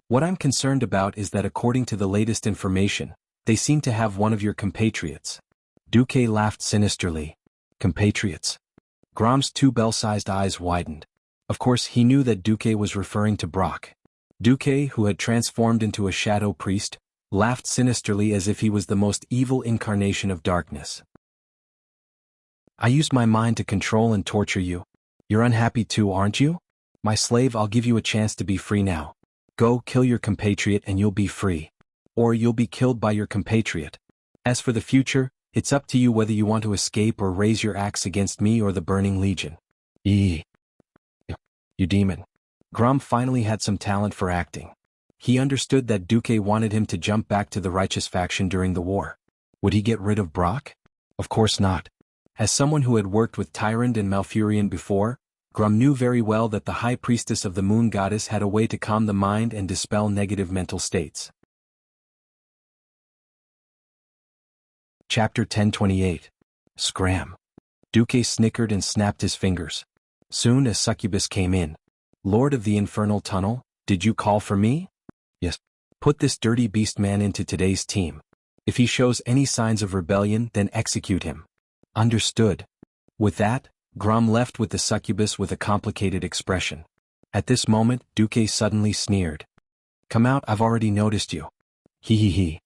What I'm concerned about is that according to the latest information, they seem to have one of your compatriots." Duque laughed sinisterly. Compatriots? Grom's 2 bell-sized eyes widened. Of course, he knew that Duque was referring to Brock. Duque, who had transformed into a shadow priest, laughed sinisterly as if he was the most evil incarnation of darkness. "I used my mind to control and torture you. You're unhappy too, aren't you? My slave, I'll give you a chance to be free now. Go kill your compatriot and you'll be free. Or you'll be killed by your compatriot. As for the future, it's up to you whether you want to escape or raise your axe against me or the Burning Legion." You demon. Grom finally had some talent for acting. He understood that Duque wanted him to jump back to the righteous faction during the war. Would he get rid of Brock? Of course not. As someone who had worked with Tyrant and Malfurion before, Grom knew very well that the High Priestess of the Moon Goddess had a way to calm the mind and dispel negative mental states. Chapter 1028. Scram. Duque snickered and snapped his fingers. Soon a succubus came in. "Lord of the Infernal Tunnel, did you call for me?" "Yes. Put this dirty beast man into today's team. If he shows any signs of rebellion, then execute him." "Understood." With that, Grom left with the succubus with a complicated expression. At this moment, Duque suddenly sneered. "Come out, I've already noticed you." He.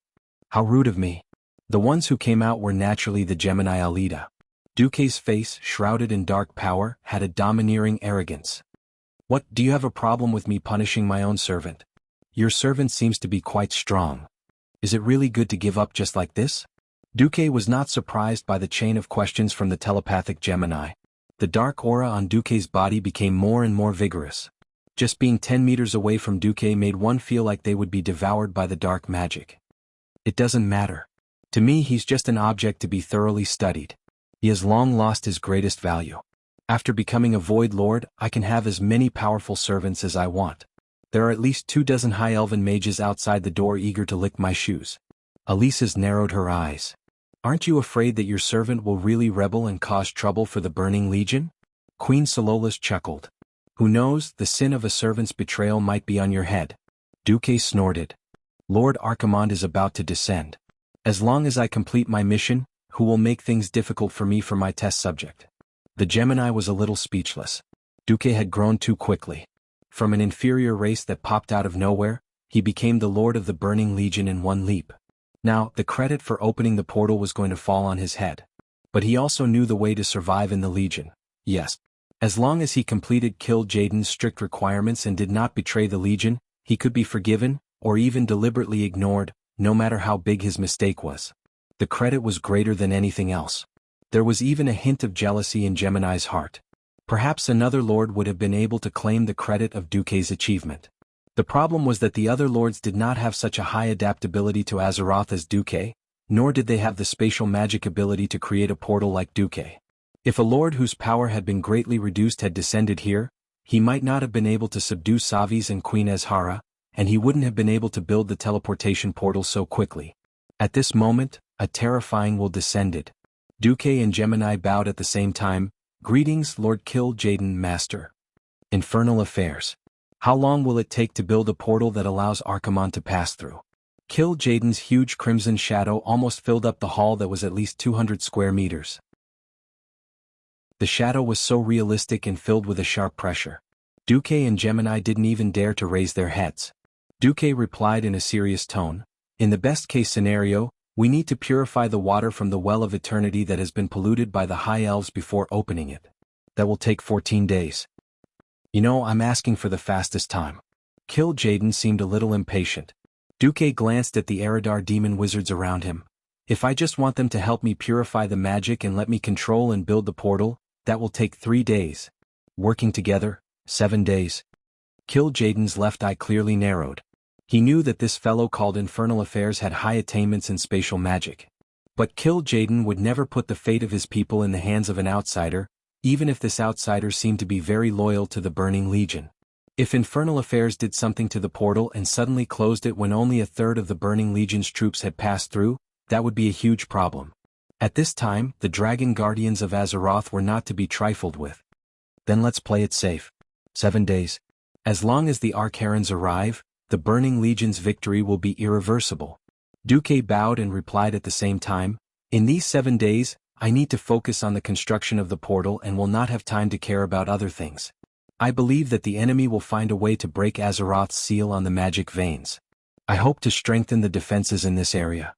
How rude of me. The ones who came out were naturally the Gemini Alida. Duque's face, shrouded in dark power, had a domineering arrogance. "What, do you have a problem with me punishing my own servant? Your servant seems to be quite strong. Is it really good to give up just like this?" Duque was not surprised by the chain of questions from the telepathic Gemini. The dark aura on Duque's body became more and more vigorous. Just being 10 meters away from Duque made one feel like they would be devoured by the dark magic. "It doesn't matter. To me, he's just an object to be thoroughly studied. He has long lost his greatest value. After becoming a Void Lord, I can have as many powerful servants as I want. There are at least 24 High Elven mages outside the door eager to lick my shoes." Elisa's narrowed her eyes. "Aren't you afraid that your servant will really rebel and cause trouble for the Burning Legion?" Queen Sololas chuckled. "Who knows, the sin of a servant's betrayal might be on your head." Duque snorted. "Lord Archimonde is about to descend. As long as I complete my mission, who will make things difficult for me for my test subject?" The Gemini was a little speechless. Duque had grown too quickly. From an inferior race that popped out of nowhere, he became the Lord of the Burning Legion in one leap. Now, the credit for opening the portal was going to fall on his head. But he also knew the way to survive in the Legion. Yes. As long as he completed Kill Jaden's strict requirements and did not betray the Legion, he could be forgiven, or even deliberately ignored, no matter how big his mistake was. The credit was greater than anything else. There was even a hint of jealousy in Gemini's heart. Perhaps another lord would have been able to claim the credit of Duque's achievement. The problem was that the other lords did not have such a high adaptability to Azeroth as Duque, nor did they have the spatial magic ability to create a portal like Duque. If a lord whose power had been greatly reduced had descended here, he might not have been able to subdue Savis and Queen Azhara, and he wouldn't have been able to build the teleportation portal so quickly. At this moment, a terrifying will descended. Duque and Gemini bowed at the same time. "Greetings, Lord Kill Jaden, Master." "Infernal affairs. How long will it take to build a portal that allows Archimonde to pass through?" Kill Jaden's huge crimson shadow almost filled up the hall that was at least 200 square meters. The shadow was so realistic and filled with a sharp pressure. Duque and Gemini didn't even dare to raise their heads. Duque replied in a serious tone, "In the best-case scenario, we need to purify the water from the well of eternity that has been polluted by the High Elves before opening it. That will take 14 days. You know, I'm asking for the fastest time. Kill Jaden seemed a little impatient. Duque glanced at the Eridar demon wizards around him. If I just want them to help me purify the magic and let me control and build the portal, that will take 3 days. Working together, 7 days. Kill Jaden's left eye clearly narrowed. He knew that this fellow called Infernal Affairs had high attainments in spatial magic. But Kill Jaden would never put the fate of his people in the hands of an outsider, even if this outsider seemed to be very loyal to the Burning Legion. If Infernal Affairs did something to the portal and suddenly closed it when only a third of the Burning Legion's troops had passed through, that would be a huge problem. At this time, the Dragon Guardians of Azeroth were not to be trifled with. Then let's play it safe. 7 days. As long as the Archerons arrive, the Burning Legion's victory will be irreversible. Duque bowed and replied at the same time, in these 7 days, I need to focus on the construction of the portal and will not have time to care about other things. I believe that the enemy will find a way to break Azeroth's seal on the magic veins. I hope to strengthen the defenses in this area.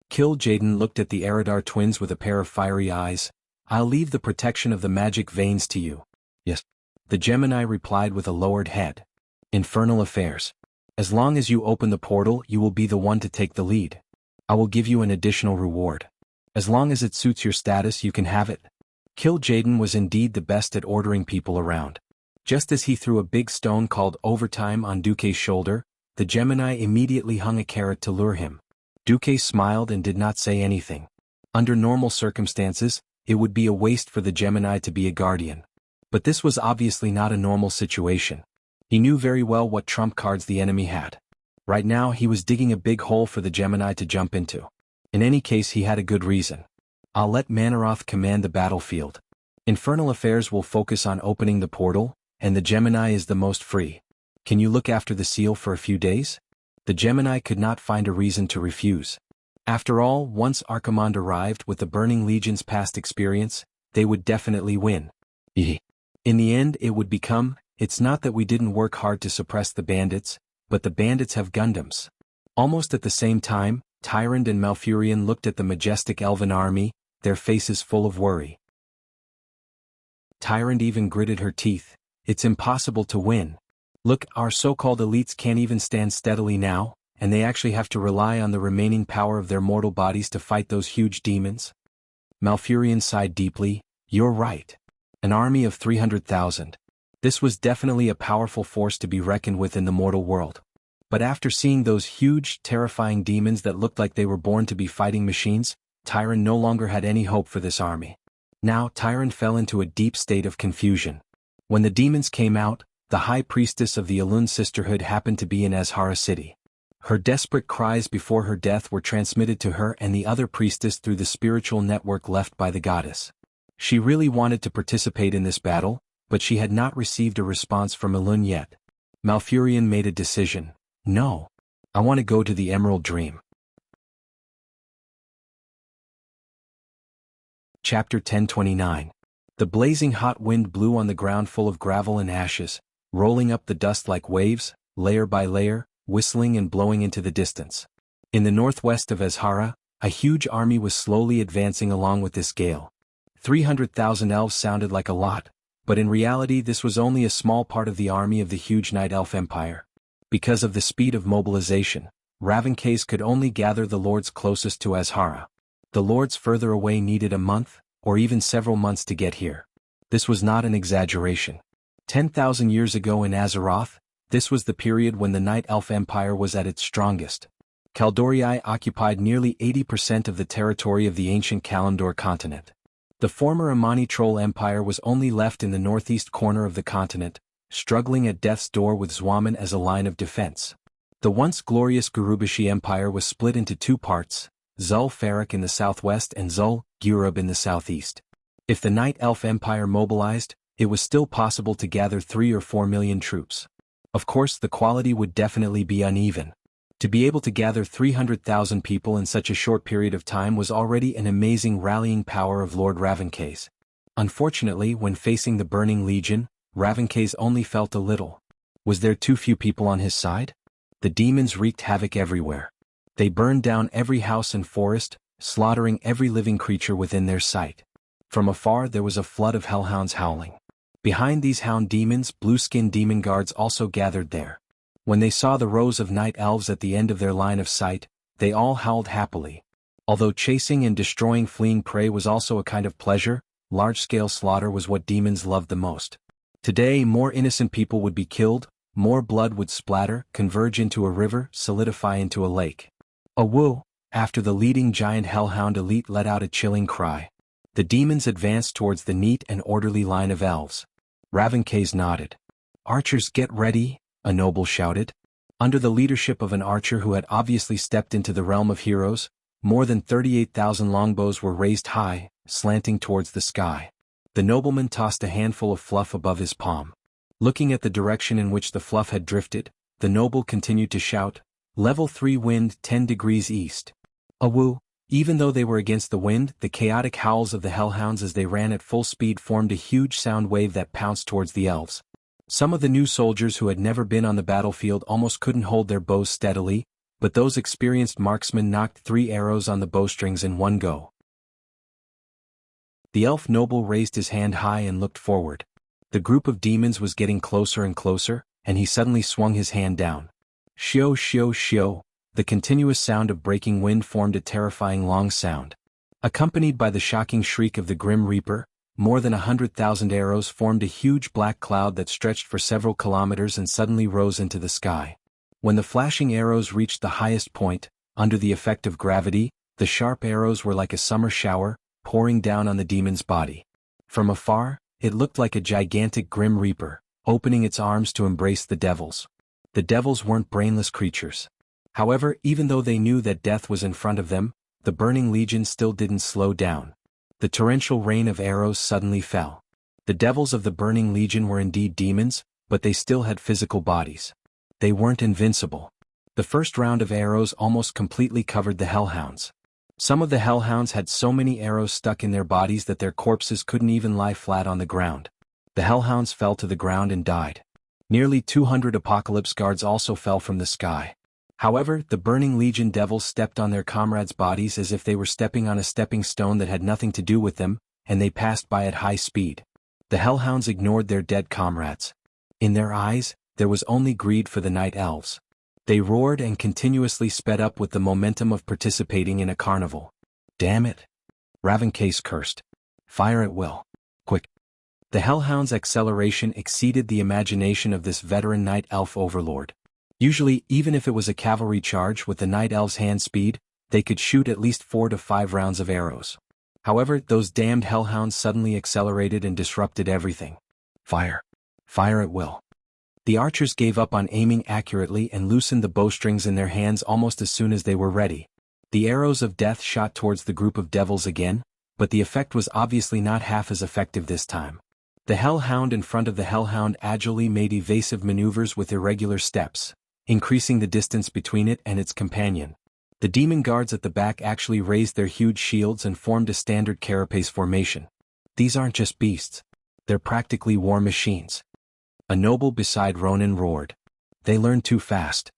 Kill Jaden looked at the Eridar twins with a pair of fiery eyes. I'll leave the protection of the magic veins to you. Yes. The Gemini replied with a lowered head. Infernal Affairs. As long as you open the portal, you will be the one to take the lead. I will give you an additional reward. As long as it suits your status, you can have it. Kill Jaden was indeed the best at ordering people around. Just as he threw a big stone called overtime on Duque's shoulder, the Gemini immediately hung a carrot to lure him. Duque smiled and did not say anything. Under normal circumstances, it would be a waste for the Gemini to be a guardian. But this was obviously not a normal situation. He knew very well what trump cards the enemy had. Right now he was digging a big hole for the Gemini to jump into. In any case, he had a good reason. I'll let Manaroth command the battlefield. Infernal Affairs will focus on opening the portal, and the Gemini is the most free. Can you look after the seal for a few days? The Gemini could not find a reason to refuse. After all, once Archimonde arrived with the Burning Legion's past experience, they would definitely win. In the end it would become, it's not that we didn't work hard to suppress the bandits, but the bandits have Gundams. Almost at the same time, Tyrant and Malfurion looked at the majestic elven army, their faces full of worry. Tyrant even gritted her teeth. It's impossible to win. Look, our so-called elites can't even stand steadily now, and they actually have to rely on the remaining power of their mortal bodies to fight those huge demons. Malfurion sighed deeply. You're right. An army of 300,000. This was definitely a powerful force to be reckoned with in the mortal world. But after seeing those huge, terrifying demons that looked like they were born to be fighting machines, Tyrant no longer had any hope for this army. Now Tyrant fell into a deep state of confusion. When the demons came out, the High Priestess of the Elun Sisterhood happened to be in Azhara City. Her desperate cries before her death were transmitted to her and the other priestess through the spiritual network left by the goddess. She really wanted to participate in this battle, but she had not received a response from Elun yet. Malfurion made a decision. No. I want to go to the Emerald Dream. Chapter 1029. The blazing hot wind blew on the ground full of gravel and ashes, rolling up the dust like waves, layer by layer, whistling and blowing into the distance. In the northwest of Azhara, a huge army was slowly advancing along with this gale. 300,000 elves sounded like a lot, but in reality this was only a small part of the army of the huge Night Elf Empire. Because of the speed of mobilization, Ravencase could only gather the lords closest to Azhara. The lords further away needed a month, or even several months to get here. This was not an exaggeration. 10,000 years ago in Azeroth, this was the period when the Night Elf Empire was at its strongest. Kaldorii occupied nearly 80% of the territory of the ancient Kalimdor continent. The former Amani Troll Empire was only left in the northeast corner of the continent, struggling at death's door with Zwaman as a line of defense. The once glorious Gurubashi Empire was split into two parts, Zul Farak in the southwest and Zul Gurub in the southeast. If the Night Elf Empire mobilized, it was still possible to gather 3 or 4 million troops. Of course, the quality would definitely be uneven. To be able to gather 300,000 people in such a short period of time was already an amazing rallying power of Lord Ravencase. Unfortunately, when facing the Burning Legion, Ravencase only felt a little. Was there too few people on his side? The demons wreaked havoc everywhere. They burned down every house and forest, slaughtering every living creature within their sight. From afar there was a flood of hellhounds howling. Behind these hound demons, blue-skinned demon guards also gathered there. When they saw the rows of night elves at the end of their line of sight, they all howled happily. Although chasing and destroying fleeing prey was also a kind of pleasure, large-scale slaughter was what demons loved the most. Today, more innocent people would be killed, more blood would splatter, converge into a river, solidify into a lake. A woo! After the leading giant hellhound elite let out a chilling cry. The demons advanced towards the neat and orderly line of elves. Ravencase nodded. "Archers, get ready," a noble shouted. Under the leadership of an archer who had obviously stepped into the realm of heroes, more than 38,000 longbows were raised high, slanting towards the sky. The nobleman tossed a handful of fluff above his palm. Looking at the direction in which the fluff had drifted, the noble continued to shout, "Level 3 wind 10 degrees east." A woo! Even though they were against the wind, the chaotic howls of the hellhounds as they ran at full speed formed a huge sound wave that pounced towards the elves. Some of the new soldiers who had never been on the battlefield almost couldn't hold their bows steadily, but those experienced marksmen knocked 3 arrows on the bowstrings in one go. The elf noble raised his hand high and looked forward. The group of demons was getting closer and closer, and he suddenly swung his hand down. Shio shio shio. The continuous sound of breaking wind formed a terrifying long sound. Accompanied by the shocking shriek of the Grim Reaper, more than 100,000 arrows formed a huge black cloud that stretched for several kilometers and suddenly rose into the sky. When the flashing arrows reached the highest point, under the effect of gravity, the sharp arrows were like a summer shower, pouring down on the demon's body. From afar, it looked like a gigantic Grim Reaper, opening its arms to embrace the devils. The devils weren't brainless creatures. However, even though they knew that death was in front of them, the Burning Legion still didn't slow down. The torrential rain of arrows suddenly fell. The devils of the Burning Legion were indeed demons, but they still had physical bodies. They weren't invincible. The first round of arrows almost completely covered the hellhounds. Some of the hellhounds had so many arrows stuck in their bodies that their corpses couldn't even lie flat on the ground. The hellhounds fell to the ground and died. Nearly 200 Apocalypse guards also fell from the sky. However, the Burning Legion devils stepped on their comrades' bodies as if they were stepping on a stepping stone that had nothing to do with them, and they passed by at high speed. The hellhounds ignored their dead comrades. In their eyes, there was only greed for the night elves. They roared and continuously sped up with the momentum of participating in a carnival. "Damn it!" Ravencase cursed. "Fire at will. Quick!" The hellhounds' acceleration exceeded the imagination of this veteran night elf overlord. Usually, even if it was a cavalry charge with the night elves' hand speed, they could shoot at least 4 to 5 rounds of arrows. However, those damned hellhounds suddenly accelerated and disrupted everything. Fire! Fire at will! The archers gave up on aiming accurately and loosened the bowstrings in their hands almost as soon as they were ready. The arrows of death shot towards the group of devils again, but the effect was obviously not half as effective this time. The hellhound in front of the hellhound agilely made evasive maneuvers with irregular steps, increasing the distance between it and its companion. The demon guards at the back actually raised their huge shields and formed a standard carapace formation. These aren't just beasts. They're practically war machines. A noble beside Ronan roared. "They learn too fast."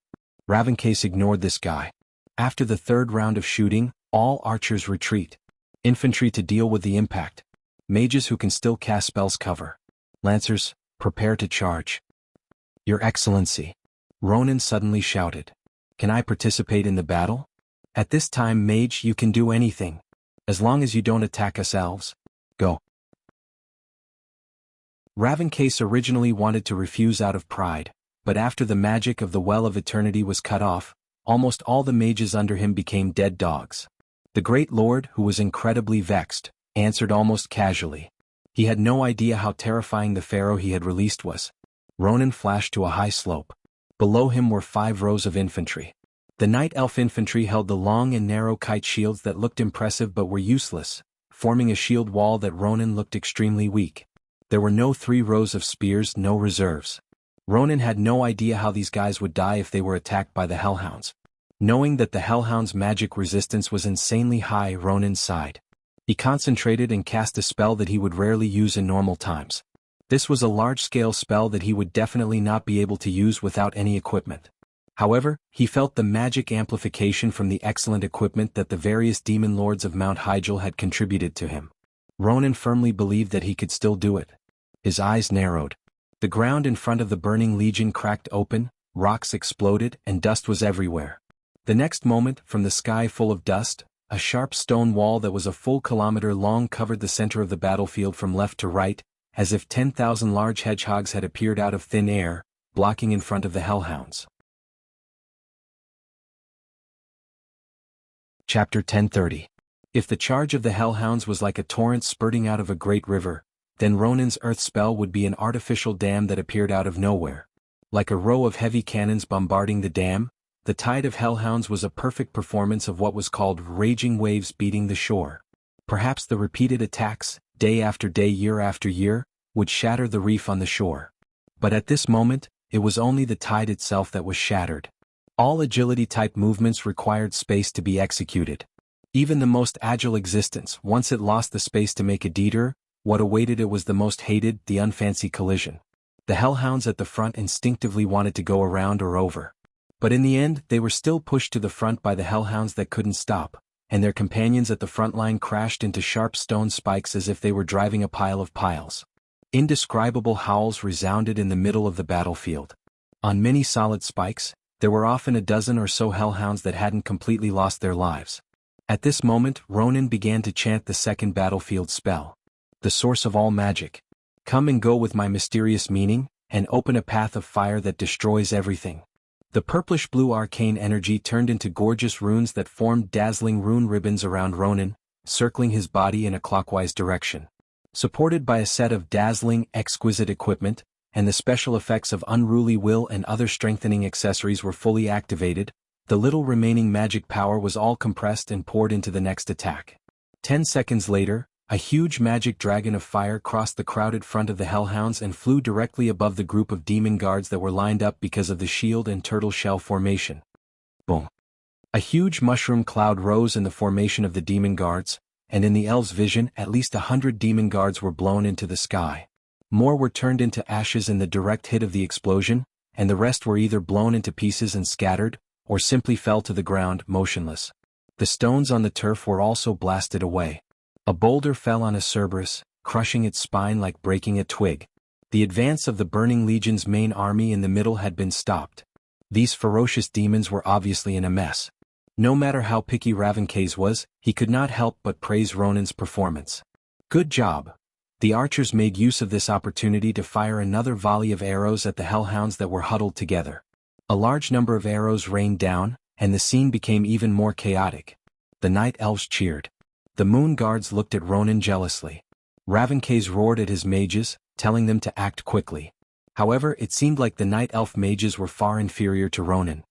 Ravencase ignored this guy. After the third round of shooting, all archers retreat. Infantry to deal with the impact. Mages who can still cast spells cover. Lancers, prepare to charge. "Your Excellency," Ronan suddenly shouted. "Can I participate in the battle?" "At this time, mage, you can do anything. As long as you don't attack us elves. Go." Ravencase originally wanted to refuse out of pride, but after the magic of the Well of Eternity was cut off, almost all the mages under him became dead dogs. The Great Lord, who was incredibly vexed, answered almost casually. He had no idea how terrifying the pharaoh he had released was. Ronan flashed to a high slope. Below him were 5 rows of infantry. The night elf infantry held the long and narrow kite shields that looked impressive but were useless, forming a shield wall that Ronan looked extremely weak. There were no 3 rows of spears, no reserves. Ronan had no idea how these guys would die if they were attacked by the hellhounds. Knowing that the hellhounds' magic resistance was insanely high, Ronan sighed. He concentrated and cast a spell that he would rarely use in normal times. This was a large-scale spell that he would definitely not be able to use without any equipment. However, he felt the magic amplification from the excellent equipment that the various demon lords of Mount Hyjal had contributed to him. Ronan firmly believed that he could still do it. His eyes narrowed. The ground in front of the Burning Legion cracked open, rocks exploded and dust was everywhere. The next moment, from the sky full of dust, a sharp stone wall that was a full kilometer long covered the center of the battlefield from left to right, as if 10,000 large hedgehogs had appeared out of thin air, blocking in front of the hellhounds. Chapter 1030. If the charge of the hellhounds was like a torrent spurting out of a great river, then Ronin's earth spell would be an artificial dam that appeared out of nowhere. Like a row of heavy cannons bombarding the dam, the tide of hellhounds was a perfect performance of what was called raging waves beating the shore. Perhaps the repeated attacks, day after day, year after year, would shatter the reef on the shore. But at this moment, it was only the tide itself that was shattered. All agility-type movements required space to be executed. Even the most agile existence, once it lost the space to make a detour, what awaited it was the most hated, the unfancy collision. The hellhounds at the front instinctively wanted to go around or over. But in the end, they were still pushed to the front by the hellhounds that couldn't stop, and their companions at the front line crashed into sharp stone spikes as if they were driving a pile of piles. Indescribable howls resounded in the middle of the battlefield. On many solid spikes, there were often a dozen or so hellhounds that hadn't completely lost their lives. At this moment, Ronin began to chant the second battlefield spell. The source of all magic. Come and go with my mysterious meaning, and open a path of fire that destroys everything. The purplish-blue arcane energy turned into gorgeous runes that formed dazzling rune ribbons around Ronin, circling his body in a clockwise direction. Supported by a set of dazzling, exquisite equipment, and the special effects of unruly will and other strengthening accessories were fully activated, the little remaining magic power was all compressed and poured into the next attack. 10 seconds later, a huge magic dragon of fire crossed the crowded front of the hellhounds and flew directly above the group of demon guards that were lined up because of the shield and turtle shell formation. Boom! A huge mushroom cloud rose in the formation of the demon guards, and in the elves' vision at least 100 demon guards were blown into the sky. More were turned into ashes in the direct hit of the explosion, and the rest were either blown into pieces and scattered, or simply fell to the ground, motionless. The stones on the turf were also blasted away. A boulder fell on a Cerberus, crushing its spine like breaking a twig. The advance of the Burning Legion's main army in the middle had been stopped. These ferocious demons were obviously in a mess. No matter how picky Ravencase was, he could not help but praise Ronin's performance. Good job. The archers made use of this opportunity to fire another volley of arrows at the hellhounds that were huddled together. A large number of arrows rained down, and the scene became even more chaotic. The night elves cheered. The moon guards looked at Ronin jealously. Ravencase roared at his mages, telling them to act quickly. However, it seemed like the night elf mages were far inferior to Ronin.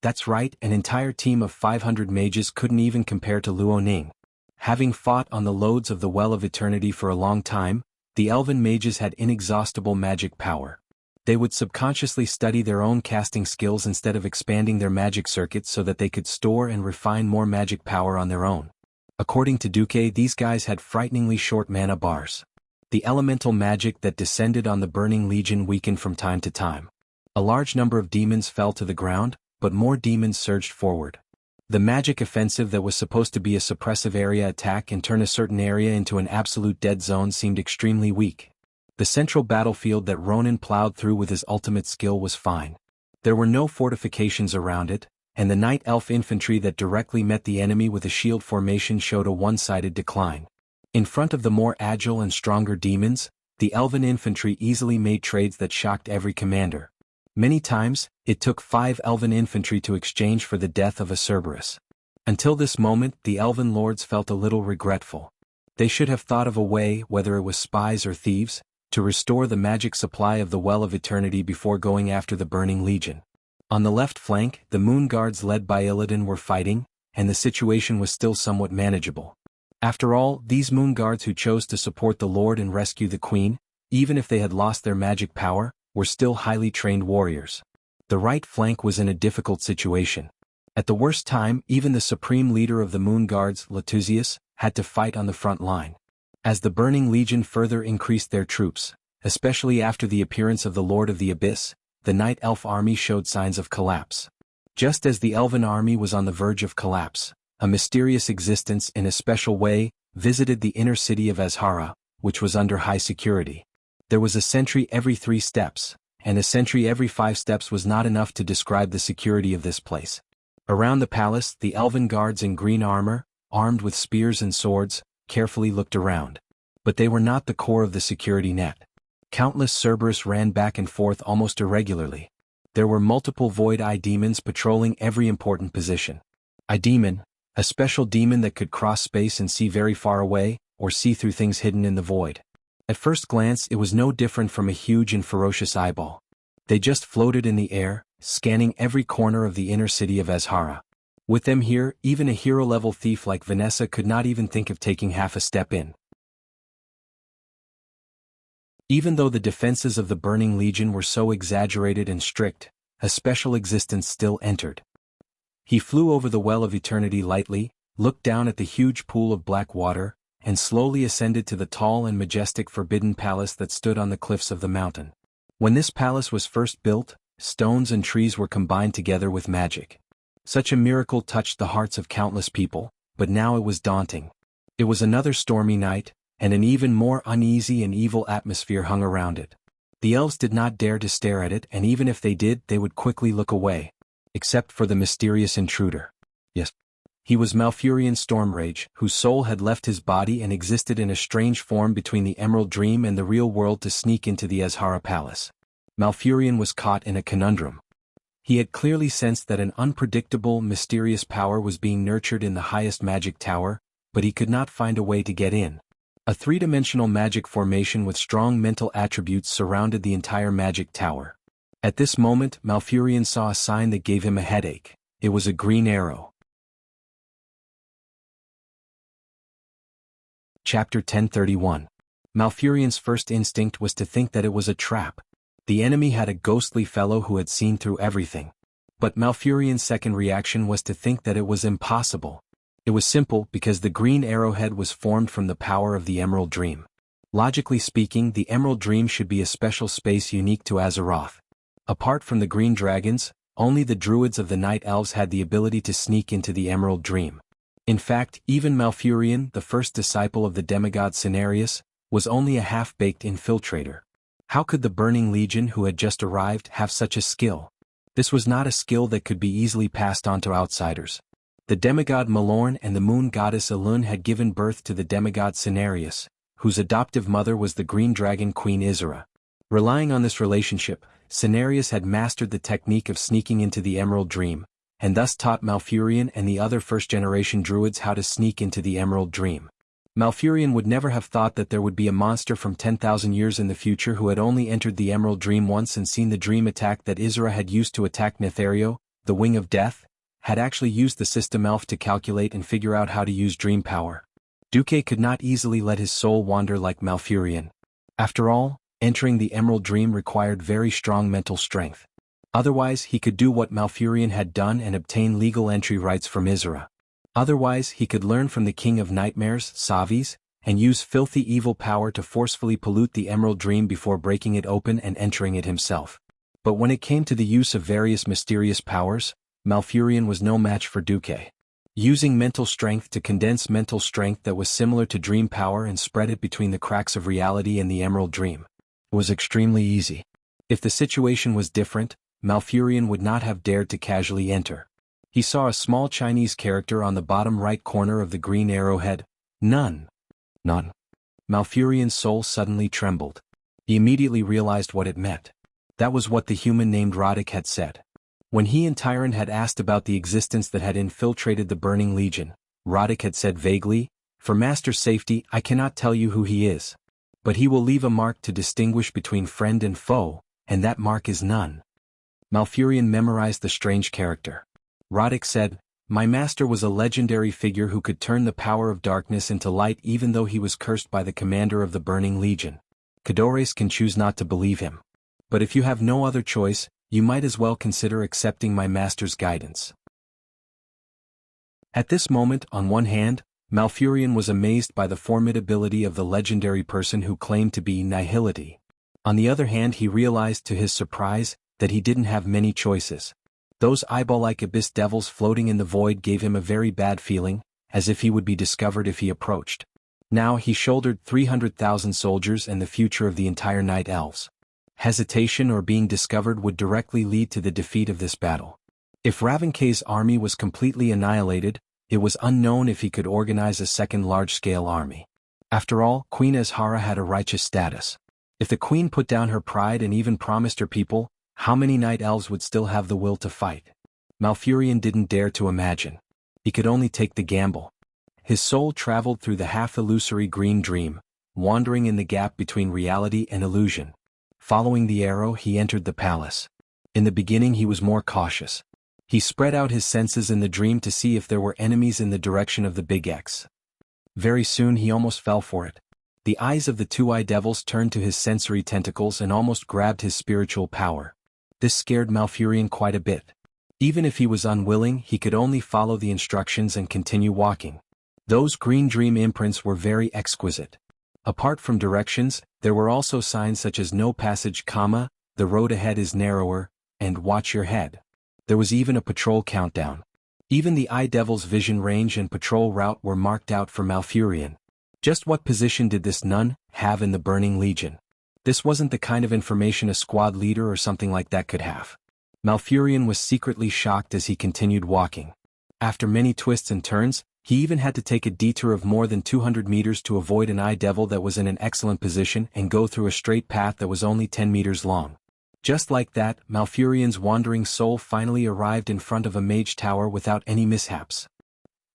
That's right, an entire team of 500 mages couldn't even compare to Luo Ning. Having fought on the loads of the Well of Eternity for a long time, the elven mages had inexhaustible magic power. They would subconsciously study their own casting skills instead of expanding their magic circuits so that they could store and refine more magic power on their own. According to Duque, these guys had frighteningly short mana bars. The elemental magic that descended on the Burning Legion weakened from time to time. A large number of demons fell to the ground, but more demons surged forward. The magic offensive that was supposed to be a suppressive area attack and turn a certain area into an absolute dead zone seemed extremely weak. The central battlefield that Ronin plowed through with his ultimate skill was fine. There were no fortifications around it, and the night elf infantry that directly met the enemy with a shield formation showed a one-sided decline. In front of the more agile and stronger demons, the elven infantry easily made trades that shocked every commander. Many times, it took 5 elven infantry to exchange for the death of a Cerberus. Until this moment, the elven lords felt a little regretful. They should have thought of a way, whether it was spies or thieves, to restore the magic supply of the Well of Eternity before going after the Burning Legion. On the left flank, the Moon Guards led by Illidan were fighting, and the situation was still somewhat manageable. After all, these Moon Guards who chose to support the Lord and rescue the Queen, even if they had lost their magic power, were still highly trained warriors. The right flank was in a difficult situation. At the worst time, even the supreme leader of the Moon Guards, Latuzius, had to fight on the front line. As the Burning Legion further increased their troops, especially after the appearance of the Lord of the Abyss, the Night Elf army showed signs of collapse. Just as the Elven army was on the verge of collapse, a mysterious existence in a special way visited the inner city of Azhara, which was under high security. There was a sentry every 3 steps, and a sentry every 5 steps was not enough to describe the security of this place. Around the palace, the elven guards in green armor, armed with spears and swords, carefully looked around. But they were not the core of the security net. Countless Cerberus ran back and forth almost irregularly. There were multiple Void Eye demons patrolling every important position. Eye demon, a special demon that could cross space and see very far away, or see through things hidden in the void. At first glance it was no different from a huge and ferocious eyeball. They just floated in the air, scanning every corner of the inner city of Azhara. With them here, even a hero-level thief like Vanessa could not even think of taking half a step in. Even though the defenses of the Burning Legion were so exaggerated and strict, a special existence still entered. He flew over the Well of Eternity lightly, looked down at the huge pool of black water, and slowly ascended to the tall and majestic Forbidden Palace that stood on the cliffs of the mountain. When this palace was first built, stones and trees were combined together with magic. Such a miracle touched the hearts of countless people, but now it was daunting. It was another stormy night, and an even more uneasy and evil atmosphere hung around it. The elves did not dare to stare at it, and even if they did, they would quickly look away. Except for the mysterious intruder. Yes. He was Malfurion Stormrage, whose soul had left his body and existed in a strange form between the Emerald Dream and the real world to sneak into the Azhara Palace. Malfurion was caught in a conundrum. He had clearly sensed that an unpredictable, mysterious power was being nurtured in the highest magic tower, but he could not find a way to get in. A three-dimensional magic formation with strong mental attributes surrounded the entire magic tower. At this moment, Malfurion saw a sign that gave him a headache. It was a green arrow. Chapter 1031. Malfurion's first instinct was to think that it was a trap. The enemy had a ghostly fellow who had seen through everything. But Malfurion's second reaction was to think that it was impossible. It was simple because the green arrowhead was formed from the power of the Emerald Dream. Logically speaking, the Emerald Dream should be a special space unique to Azeroth. Apart from the green dragons, only the druids of the Night Elves had the ability to sneak into the Emerald Dream. In fact, even Malfurion, the first disciple of the demigod Cenarius, was only a half-baked infiltrator. How could the Burning Legion who had just arrived have such a skill? This was not a skill that could be easily passed on to outsiders. The demigod Malorn and the moon goddess Elun had given birth to the demigod Cenarius, whose adoptive mother was the green dragon Queen Isera. Relying on this relationship, Cenarius had mastered the technique of sneaking into the Emerald Dream, and thus taught Malfurion and the other first-generation druids how to sneak into the Emerald Dream. Malfurion would never have thought that there would be a monster from 10,000 years in the future who had only entered the Emerald Dream once and seen the dream attack that Isera had used to attack Nethario, the Wing of Death, had actually used the system elf to calculate and figure out how to use dream power. Duque could not easily let his soul wander like Malfurion. After all, entering the Emerald Dream required very strong mental strength. Otherwise he could do what Malfurion had done and obtain legal entry rights from Isera. Otherwise he could learn from the King of Nightmares, Savis, and use filthy evil power to forcefully pollute the Emerald Dream before breaking it open and entering it himself. But when it came to the use of various mysterious powers, Malfurion was no match for Duque. Using mental strength to condense mental strength that was similar to dream power and spread it between the cracks of reality and the Emerald Dream was extremely easy. If the situation was different, Malfurion would not have dared to casually enter. He saw a small Chinese character on the bottom right corner of the green arrowhead. None. Malfurion's soul suddenly trembled. He immediately realized what it meant. That was what the human named Roddick had said. When he and Tyron had asked about the existence that had infiltrated the Burning Legion, Roddick had said vaguely, "For Master's safety, I cannot tell you who he is. But he will leave a mark to distinguish between friend and foe, and that mark is none." Malfurion memorized the strange character. Roddick said, "My master was a legendary figure who could turn the power of darkness into light even though he was cursed by the commander of the Burning Legion. Cadores can choose not to believe him. But if you have no other choice, you might as well consider accepting my master's guidance." At this moment, on one hand, Malfurion was amazed by the formidability of the legendary person who claimed to be Nihility. On the other hand, he realized to his surprise that he didn't have many choices. Those eyeball-like abyss devils floating in the void gave him a very bad feeling, as if he would be discovered if he approached. Now he shouldered 300,000 soldiers and the future of the entire Night Elves. hesitation or being discovered would directly lead to the defeat of this battle. If Ravenkay's army was completely annihilated, it was unknown if he could organize a second large-scale army. After all, Queen Azhara had a righteous status. If the queen put down her pride and even promised her people, how many night elves would still have the will to fight? Malfurion didn't dare to imagine. He could only take the gamble. His soul traveled through the half-illusory green dream, wandering in the gap between reality and illusion. Following the arrow, he entered the palace. In the beginning he was more cautious. He spread out his senses in the dream to see if there were enemies in the direction of the Big X. Very soon he almost fell for it. The eyes of the two eye devils turned to his sensory tentacles and almost grabbed his spiritual power. This scared Malfurion quite a bit. Even if he was unwilling, he could only follow the instructions and continue walking. Those green dream imprints were very exquisite. Apart from directions, there were also signs such as no passage, the road ahead is narrower, and watch your head. There was even a patrol countdown. Even the Eye Devil's vision range and patrol route were marked out for Malfurion. Just what position did this nun have in the Burning Legion? This wasn't the kind of information a squad leader or something like that could have. Malfurion was secretly shocked as he continued walking. After many twists and turns, he even had to take a detour of more than 200 meters to avoid an Eye Devil that was in an excellent position and go through a straight path that was only 10 meters long. Just like that, Malfurion's wandering soul finally arrived in front of a mage tower without any mishaps.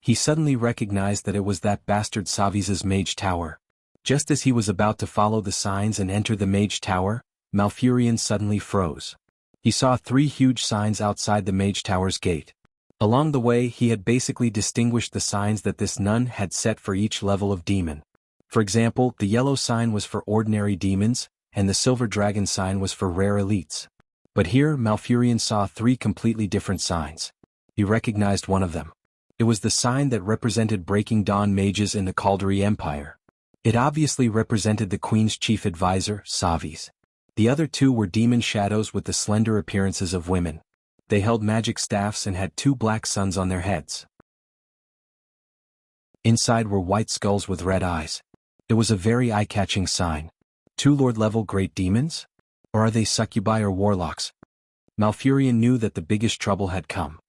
He suddenly recognized that it was that bastard Savi's mage tower. Just as he was about to follow the signs and enter the mage tower, Malfurion suddenly froze. He saw 3 huge signs outside the mage tower's gate. Along the way he had basically distinguished the signs that this nun had set for each level of demon. For example, the yellow sign was for ordinary demons, and the silver dragon sign was for rare elites. But here Malfurion saw 3 completely different signs. He recognized one of them. It was the sign that represented Breaking Dawn mages in the Kaldari Empire. It obviously represented the Queen's chief advisor, Savi's. The other 2 were demon shadows with the slender appearances of women. They held magic staffs and had 2 black suns on their heads. Inside were white skulls with red eyes. It was a very eye-catching sign. 2 Lord-level great demons? Or are they succubi or warlocks? Malfurion knew that the biggest trouble had come.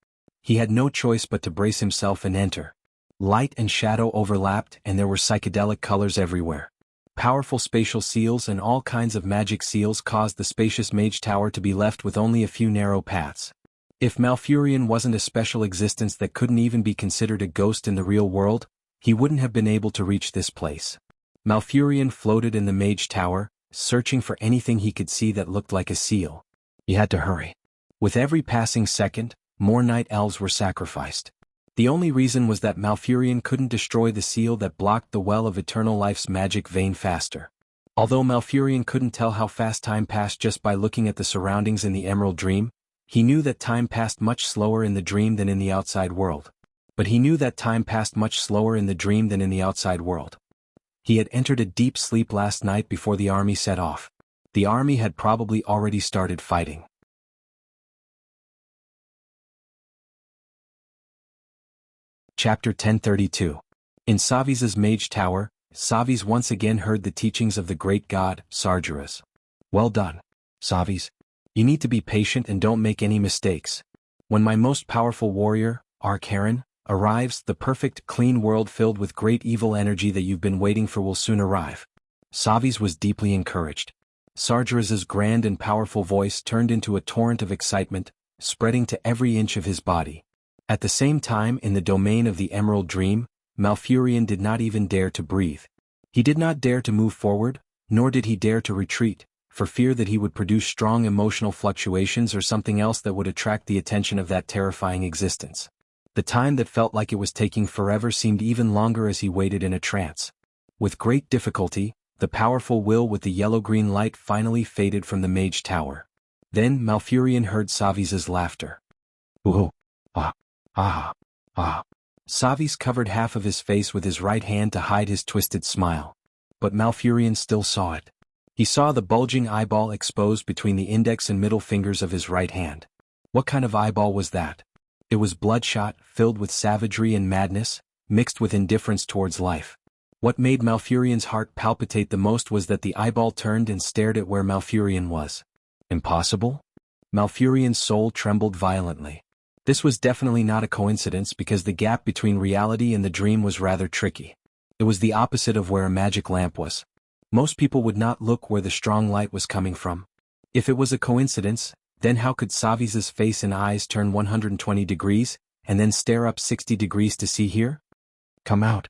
He had no choice but to brace himself and enter. Light and shadow overlapped and there were psychedelic colors everywhere. Powerful spatial seals and all kinds of magic seals caused the spacious mage tower to be left with only a few narrow paths. If Malfurion wasn't a special existence that couldn't even be considered a ghost in the real world, he wouldn't have been able to reach this place. Malfurion floated in the mage tower, searching for anything he could see that looked like a seal. He had to hurry. With every passing second, more night elves were sacrificed. The only reason was that Malfurion couldn't destroy the seal that blocked the Well of Eternal Life's magic vein faster. Although Malfurion couldn't tell how fast time passed just by looking at the surroundings in the Emerald Dream, he knew that time passed much slower in the dream than in the outside world. But he knew that time passed much slower in the dream than in the outside world. He had entered a deep sleep last night before the army set off. The army had probably already started fighting. Chapter 1032. In Savi's mage tower, Savi's once again heard the teachings of the great god, Sargeras. Well done, Savi's. You need to be patient and don't make any mistakes. When my most powerful warrior, Arkharon, arrives, the perfect, clean world filled with great evil energy that you've been waiting for will soon arrive. Savi's was deeply encouraged. Sargeras's grand and powerful voice turned into a torrent of excitement, spreading to every inch of his body. At the same time, in the domain of the Emerald Dream, Malfurion did not even dare to breathe. He did not dare to move forward, nor did he dare to retreat, for fear that he would produce strong emotional fluctuations or something else that would attract the attention of that terrifying existence. The time that felt like it was taking forever seemed even longer as he waited in a trance. With great difficulty, the powerful will with the yellow-green light finally faded from the mage tower. Then Malfurion heard Savi's laughter. Ooh, ah. Ah, ah. Savi's covered half of his face with his right hand to hide his twisted smile. But Malfurion still saw it. He saw the bulging eyeball exposed between the index and middle fingers of his right hand. What kind of eyeball was that? It was bloodshot, filled with savagery and madness, mixed with indifference towards life. What made Malfurion's heart palpitate the most was that the eyeball turned and stared at where Malfurion was. Impossible? Malfurion's soul trembled violently. This was definitely not a coincidence because the gap between reality and the dream was rather tricky. It was the opposite of where a magic lamp was. Most people would not look where the strong light was coming from. If it was a coincidence, then how could Savi's face and eyes turn 120 degrees, and then stare up 60 degrees to see here? Come out.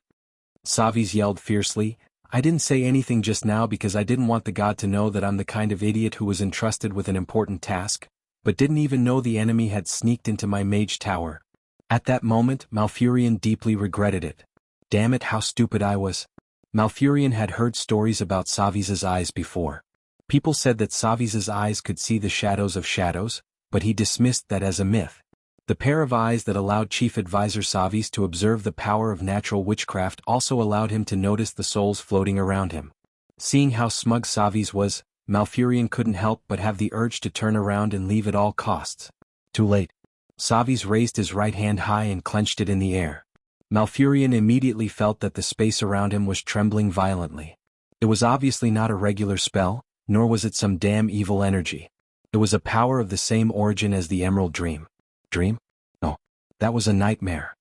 Savi's yelled fiercely. I didn't say anything just now because I didn't want the god to know that I'm the kind of idiot who was entrusted with an important task, but didn't even know the enemy had sneaked into my mage tower. At that moment, Malfurion deeply regretted it. Damn it, how stupid I was. Malfurion had heard stories about Savi's eyes before. People said that Savi's eyes could see the shadows of shadows, but he dismissed that as a myth. The pair of eyes that allowed Chief Advisor Savi's to observe the power of natural witchcraft also allowed him to notice the souls floating around him. Seeing how smug Savi's was, Malfurion couldn't help but have the urge to turn around and leave at all costs. Too late. Savi's raised his right hand high and clenched it in the air. Malfurion immediately felt that the space around him was trembling violently. It was obviously not a regular spell, nor was it some damn evil energy. It was a power of the same origin as the Emerald Dream. Dream? No. That was a nightmare.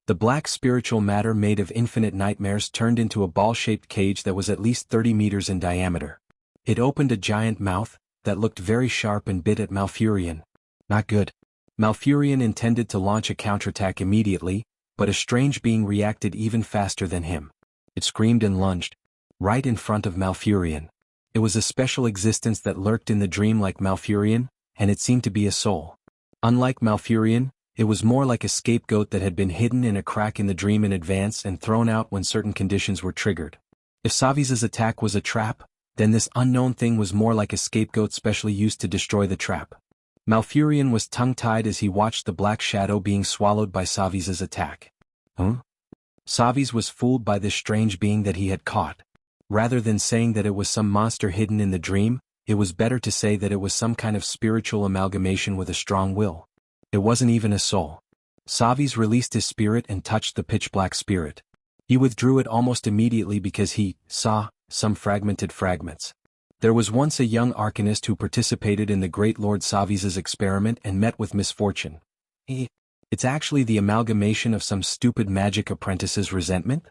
The black spiritual matter made of infinite nightmares turned into a ball-shaped cage that was at least 30 meters in diameter. It opened a giant mouth that looked very sharp and bit at Malfurion. Not good. Malfurion intended to launch a counterattack immediately, but a strange being reacted even faster than him. It screamed and lunged. Right in front of Malfurion. It was a special existence that lurked in the dream like Malfurion, and it seemed to be a soul. Unlike Malfurion, it was more like a scapegoat that had been hidden in a crack in the dream in advance and thrown out when certain conditions were triggered. If Savi's attack was a trap, then this unknown thing was more like a scapegoat specially used to destroy the trap. Malfurion was tongue-tied as he watched the black shadow being swallowed by Savi's attack. Huh? Savi's was fooled by this strange being that he had caught. Rather than saying that it was some monster hidden in the dream, it was better to say that it was some kind of spiritual amalgamation with a strong will. It wasn't even a soul. Savi's released his spirit and touched the pitch-black spirit. He withdrew it almost immediately because he saw some fragmented fragments. There was once a young arcanist who participated in the great Lord Savi's experiment and met with misfortune. It's actually the amalgamation of some stupid magic apprentice's resentment?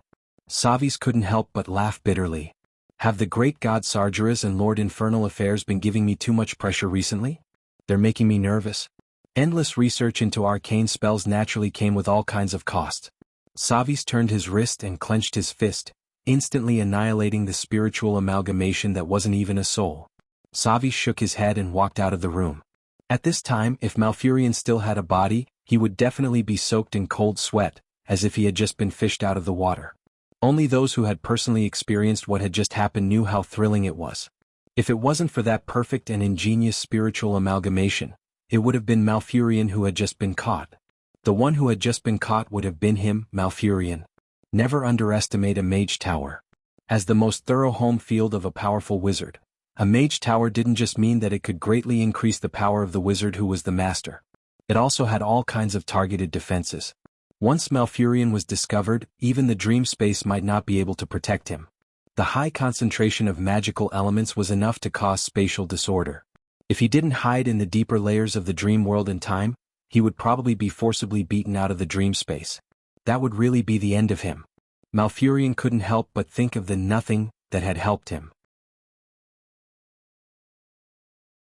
Savi's couldn't help but laugh bitterly. Have the great god Sargeras and Lord Infernal Affairs been giving me too much pressure recently? They're making me nervous. Endless research into arcane spells naturally came with all kinds of cost. Savi's turned his wrist and clenched his fist, instantly annihilating the spiritual amalgamation that wasn't even a soul. Savi shook his head and walked out of the room. At this time, if Malfurion still had a body, he would definitely be soaked in cold sweat, as if he had just been fished out of the water. Only those who had personally experienced what had just happened knew how thrilling it was. If it wasn't for that perfect and ingenious spiritual amalgamation, it would have been Malfurion who had just been caught. The one who had just been caught would have been him, Malfurion. Never underestimate a mage tower. As the most thorough home field of a powerful wizard, a mage tower didn't just mean that it could greatly increase the power of the wizard who was the master. It also had all kinds of targeted defenses. Once Malfurion was discovered, even the dream space might not be able to protect him. The high concentration of magical elements was enough to cause spatial disorder. If he didn't hide in the deeper layers of the dream world in time, he would probably be forcibly beaten out of the dream space. That would really be the end of him. Malfurion couldn't help but think of the nothing that had helped him.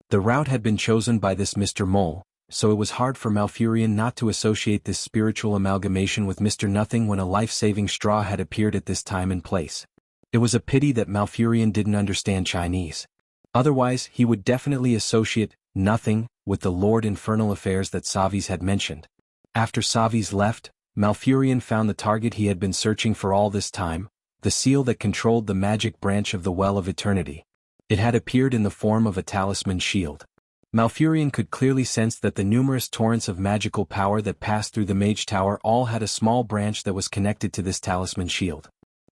The route had been chosen by this Mr. Mole, so it was hard for Malfurion not to associate this spiritual amalgamation with Mr. Nothing when a life-saving straw had appeared at this time and place. It was a pity that Malfurion didn't understand Chinese. Otherwise, he would definitely associate nothing with the Lord Infernal Affairs that Savi's had mentioned. After Savi's left, Malfurion found the target he had been searching for all this time, the seal that controlled the magic branch of the Well of Eternity. It had appeared in the form of a talisman shield. Malfurion could clearly sense that the numerous torrents of magical power that passed through the mage tower all had a small branch that was connected to this talisman shield.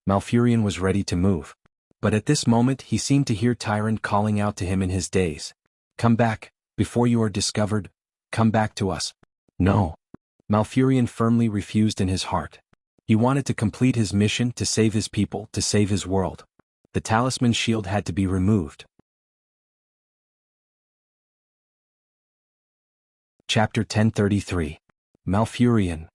Malfurion was ready to move. But at this moment he seemed to hear Tyrant calling out to him in his daze. Come back, before you are discovered. Come back to us. No. Malfurion firmly refused in his heart. He wanted to complete his mission, to save his people, to save his world. The talisman shield had to be removed. Chapter 1033. Malfurion.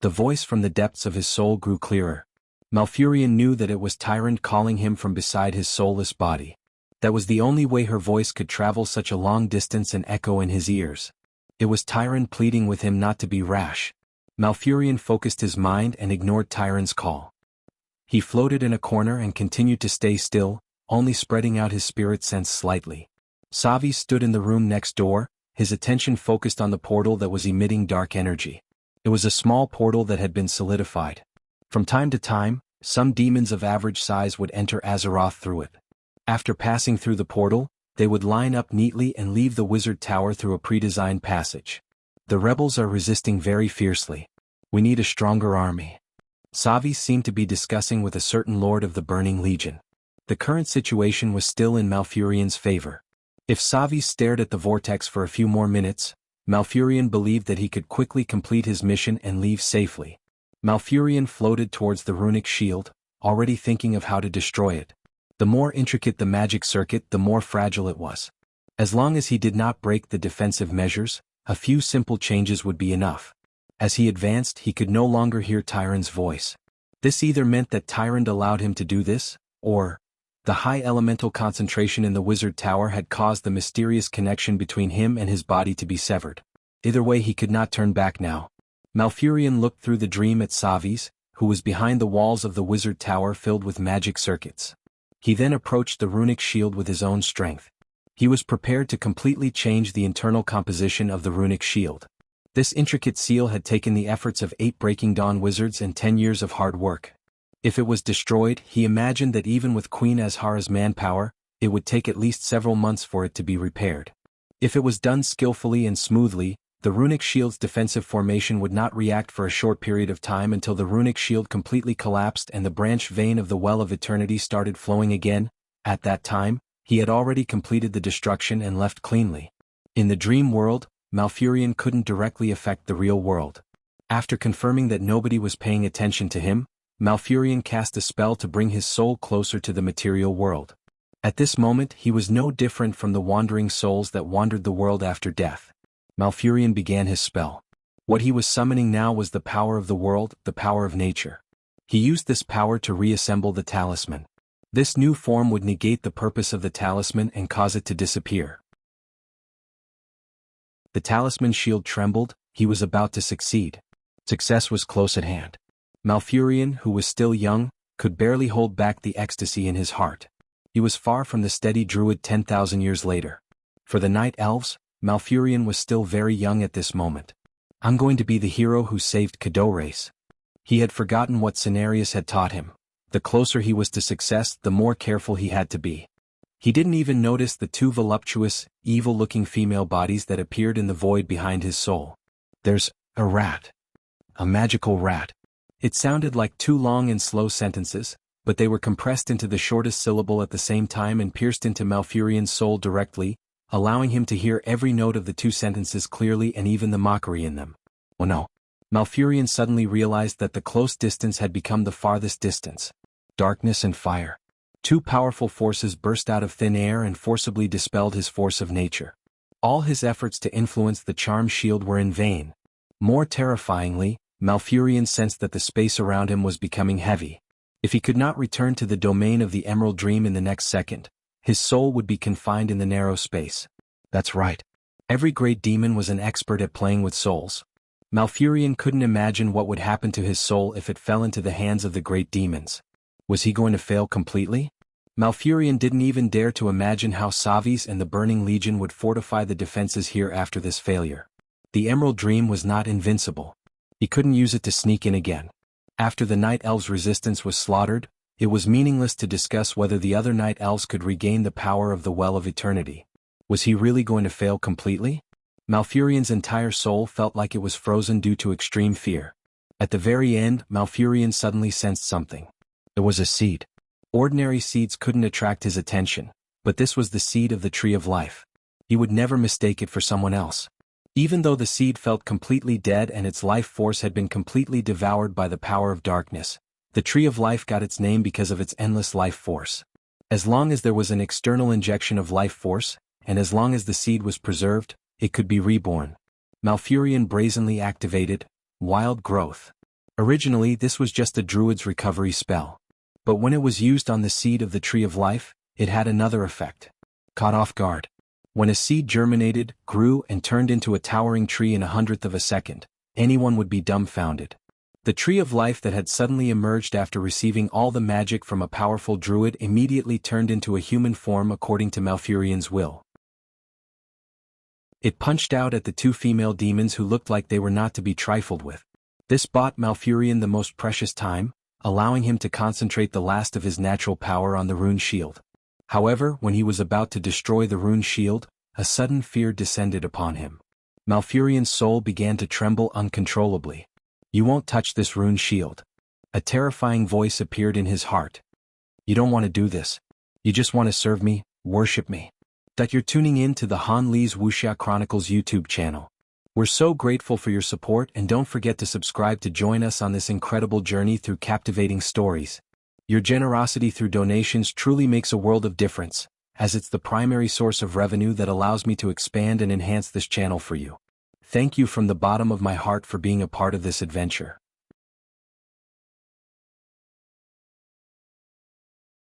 The voice from the depths of his soul grew clearer. Malfurion knew that it was Tyrant calling him from beside his soulless body. That was the only way her voice could travel such a long distance and echo in his ears. It was Tyrant pleading with him not to be rash. Malfurion focused his mind and ignored Tyrant's call. He floated in a corner and continued to stay still, only spreading out his spirit sense slightly. Savi stood in the room next door, his attention focused on the portal that was emitting dark energy. It was a small portal that had been solidified. From time to time, some demons of average size would enter Azeroth through it. After passing through the portal, they would line up neatly and leave the wizard tower through a pre-designed passage. The rebels are resisting very fiercely. We need a stronger army. Savi seemed to be discussing with a certain lord of the Burning Legion. The current situation was still in Malfurion's favor. If Savi stared at the vortex for a few more minutes, Malfurion believed that he could quickly complete his mission and leave safely. Malfurion floated towards the runic shield, already thinking of how to destroy it. The more intricate the magic circuit, the more fragile it was. As long as he did not break the defensive measures, a few simple changes would be enough. As he advanced, he could no longer hear Tyrant's voice. This either meant that Tyrant allowed him to do this, or the high elemental concentration in the wizard tower had caused the mysterious connection between him and his body to be severed. Either way, he could not turn back now. Malfurion looked through the dream at Savi's, who was behind the walls of the wizard tower filled with magic circuits. He then approached the runic shield with his own strength. He was prepared to completely change the internal composition of the runic shield. This intricate seal had taken the efforts of 8 Breaking Dawn wizards and 10 years of hard work. If it was destroyed, he imagined that even with Queen Azhara's manpower, it would take at least several months for it to be repaired. If it was done skillfully and smoothly, the runic shield's defensive formation would not react for a short period of time until the runic shield completely collapsed and the branch vein of the Well of Eternity started flowing again. At that time, he had already completed the destruction and left cleanly. In the dream world, Malfurion couldn't directly affect the real world. After confirming that nobody was paying attention to him, Malfurion cast a spell to bring his soul closer to the material world. At this moment, he was no different from the wandering souls that wandered the world after death. Malfurion began his spell. What he was summoning now was the power of the world, the power of nature. He used this power to reassemble the talisman. This new form would negate the purpose of the talisman and cause it to disappear. The talisman shield trembled. He was about to succeed. Success was close at hand. Malfurion, who was still young, could barely hold back the ecstasy in his heart. He was far from the steady druid 10,000 years later. For the night elves, Malfurion was still very young at this moment. I'm going to be the hero who saved Cadores. He had forgotten what Cenarius had taught him. The closer he was to success, the more careful he had to be. He didn't even notice the 2 voluptuous, evil-looking female bodies that appeared in the void behind his soul. There's a rat. A magical rat. It sounded like 2 long and slow sentences, but they were compressed into the shortest syllable at the same time and pierced into Malfurion's soul directly, allowing him to hear every note of the 2 sentences clearly and even the mockery in them. Oh no. Malfurion suddenly realized that the close distance had become the farthest distance. Darkness and fire. 2 powerful forces burst out of thin air and forcibly dispelled his force of nature. All his efforts to influence the charm shield were in vain. More terrifyingly, Malfurion sensed that the space around him was becoming heavy. If he could not return to the domain of the Emerald Dream in the next second, his soul would be confined in the narrow space. That's right. Every great demon was an expert at playing with souls. Malfurion couldn't imagine what would happen to his soul if it fell into the hands of the great demons. Was he going to fail completely? Malfurion didn't even dare to imagine how Savi's and the Burning Legion would fortify the defenses here after this failure. The Emerald Dream was not invincible. He couldn't use it to sneak in again. After the Night Elves' resistance was slaughtered, it was meaningless to discuss whether the other Night Elves could regain the power of the Well of Eternity. Was he really going to fail completely? Malfurion's entire soul felt like it was frozen due to extreme fear. At the very end, Malfurion suddenly sensed something. It was a seed. Ordinary seeds couldn't attract his attention, but this was the seed of the Tree of Life. He would never mistake it for someone else. Even though the seed felt completely dead and its life force had been completely devoured by the power of darkness, the Tree of Life got its name because of its endless life force. As long as there was an external injection of life force, and as long as the seed was preserved, it could be reborn. Malfurion brazenly activated Wild Growth. Originally, this was just a druid's recovery spell. But when it was used on the seed of the Tree of Life, it had another effect. Caught off guard. When a seed germinated, grew, and turned into a towering tree in 1/100th of a second, anyone would be dumbfounded. The Tree of Life that had suddenly emerged after receiving all the magic from a powerful druid immediately turned into a human form according to Malfurion's will. It punched out at the two female demons who looked like they were not to be trifled with. This bought Malfurion the most precious time, allowing him to concentrate the last of his natural power on the rune shield. However, when he was about to destroy the rune shield, a sudden fear descended upon him. Malfurion's soul began to tremble uncontrollably. "You won't touch this rune shield." A terrifying voice appeared in his heart. "You don't want to do this. You just want to serve me, worship me." That you're tuning in to the Han Lee's Wuxia Chronicles YouTube channel. We're so grateful for your support, and don't forget to subscribe to join us on this incredible journey through captivating stories. Your generosity through donations truly makes a world of difference, as it's the primary source of revenue that allows me to expand and enhance this channel for you. Thank you from the bottom of my heart for being a part of this adventure.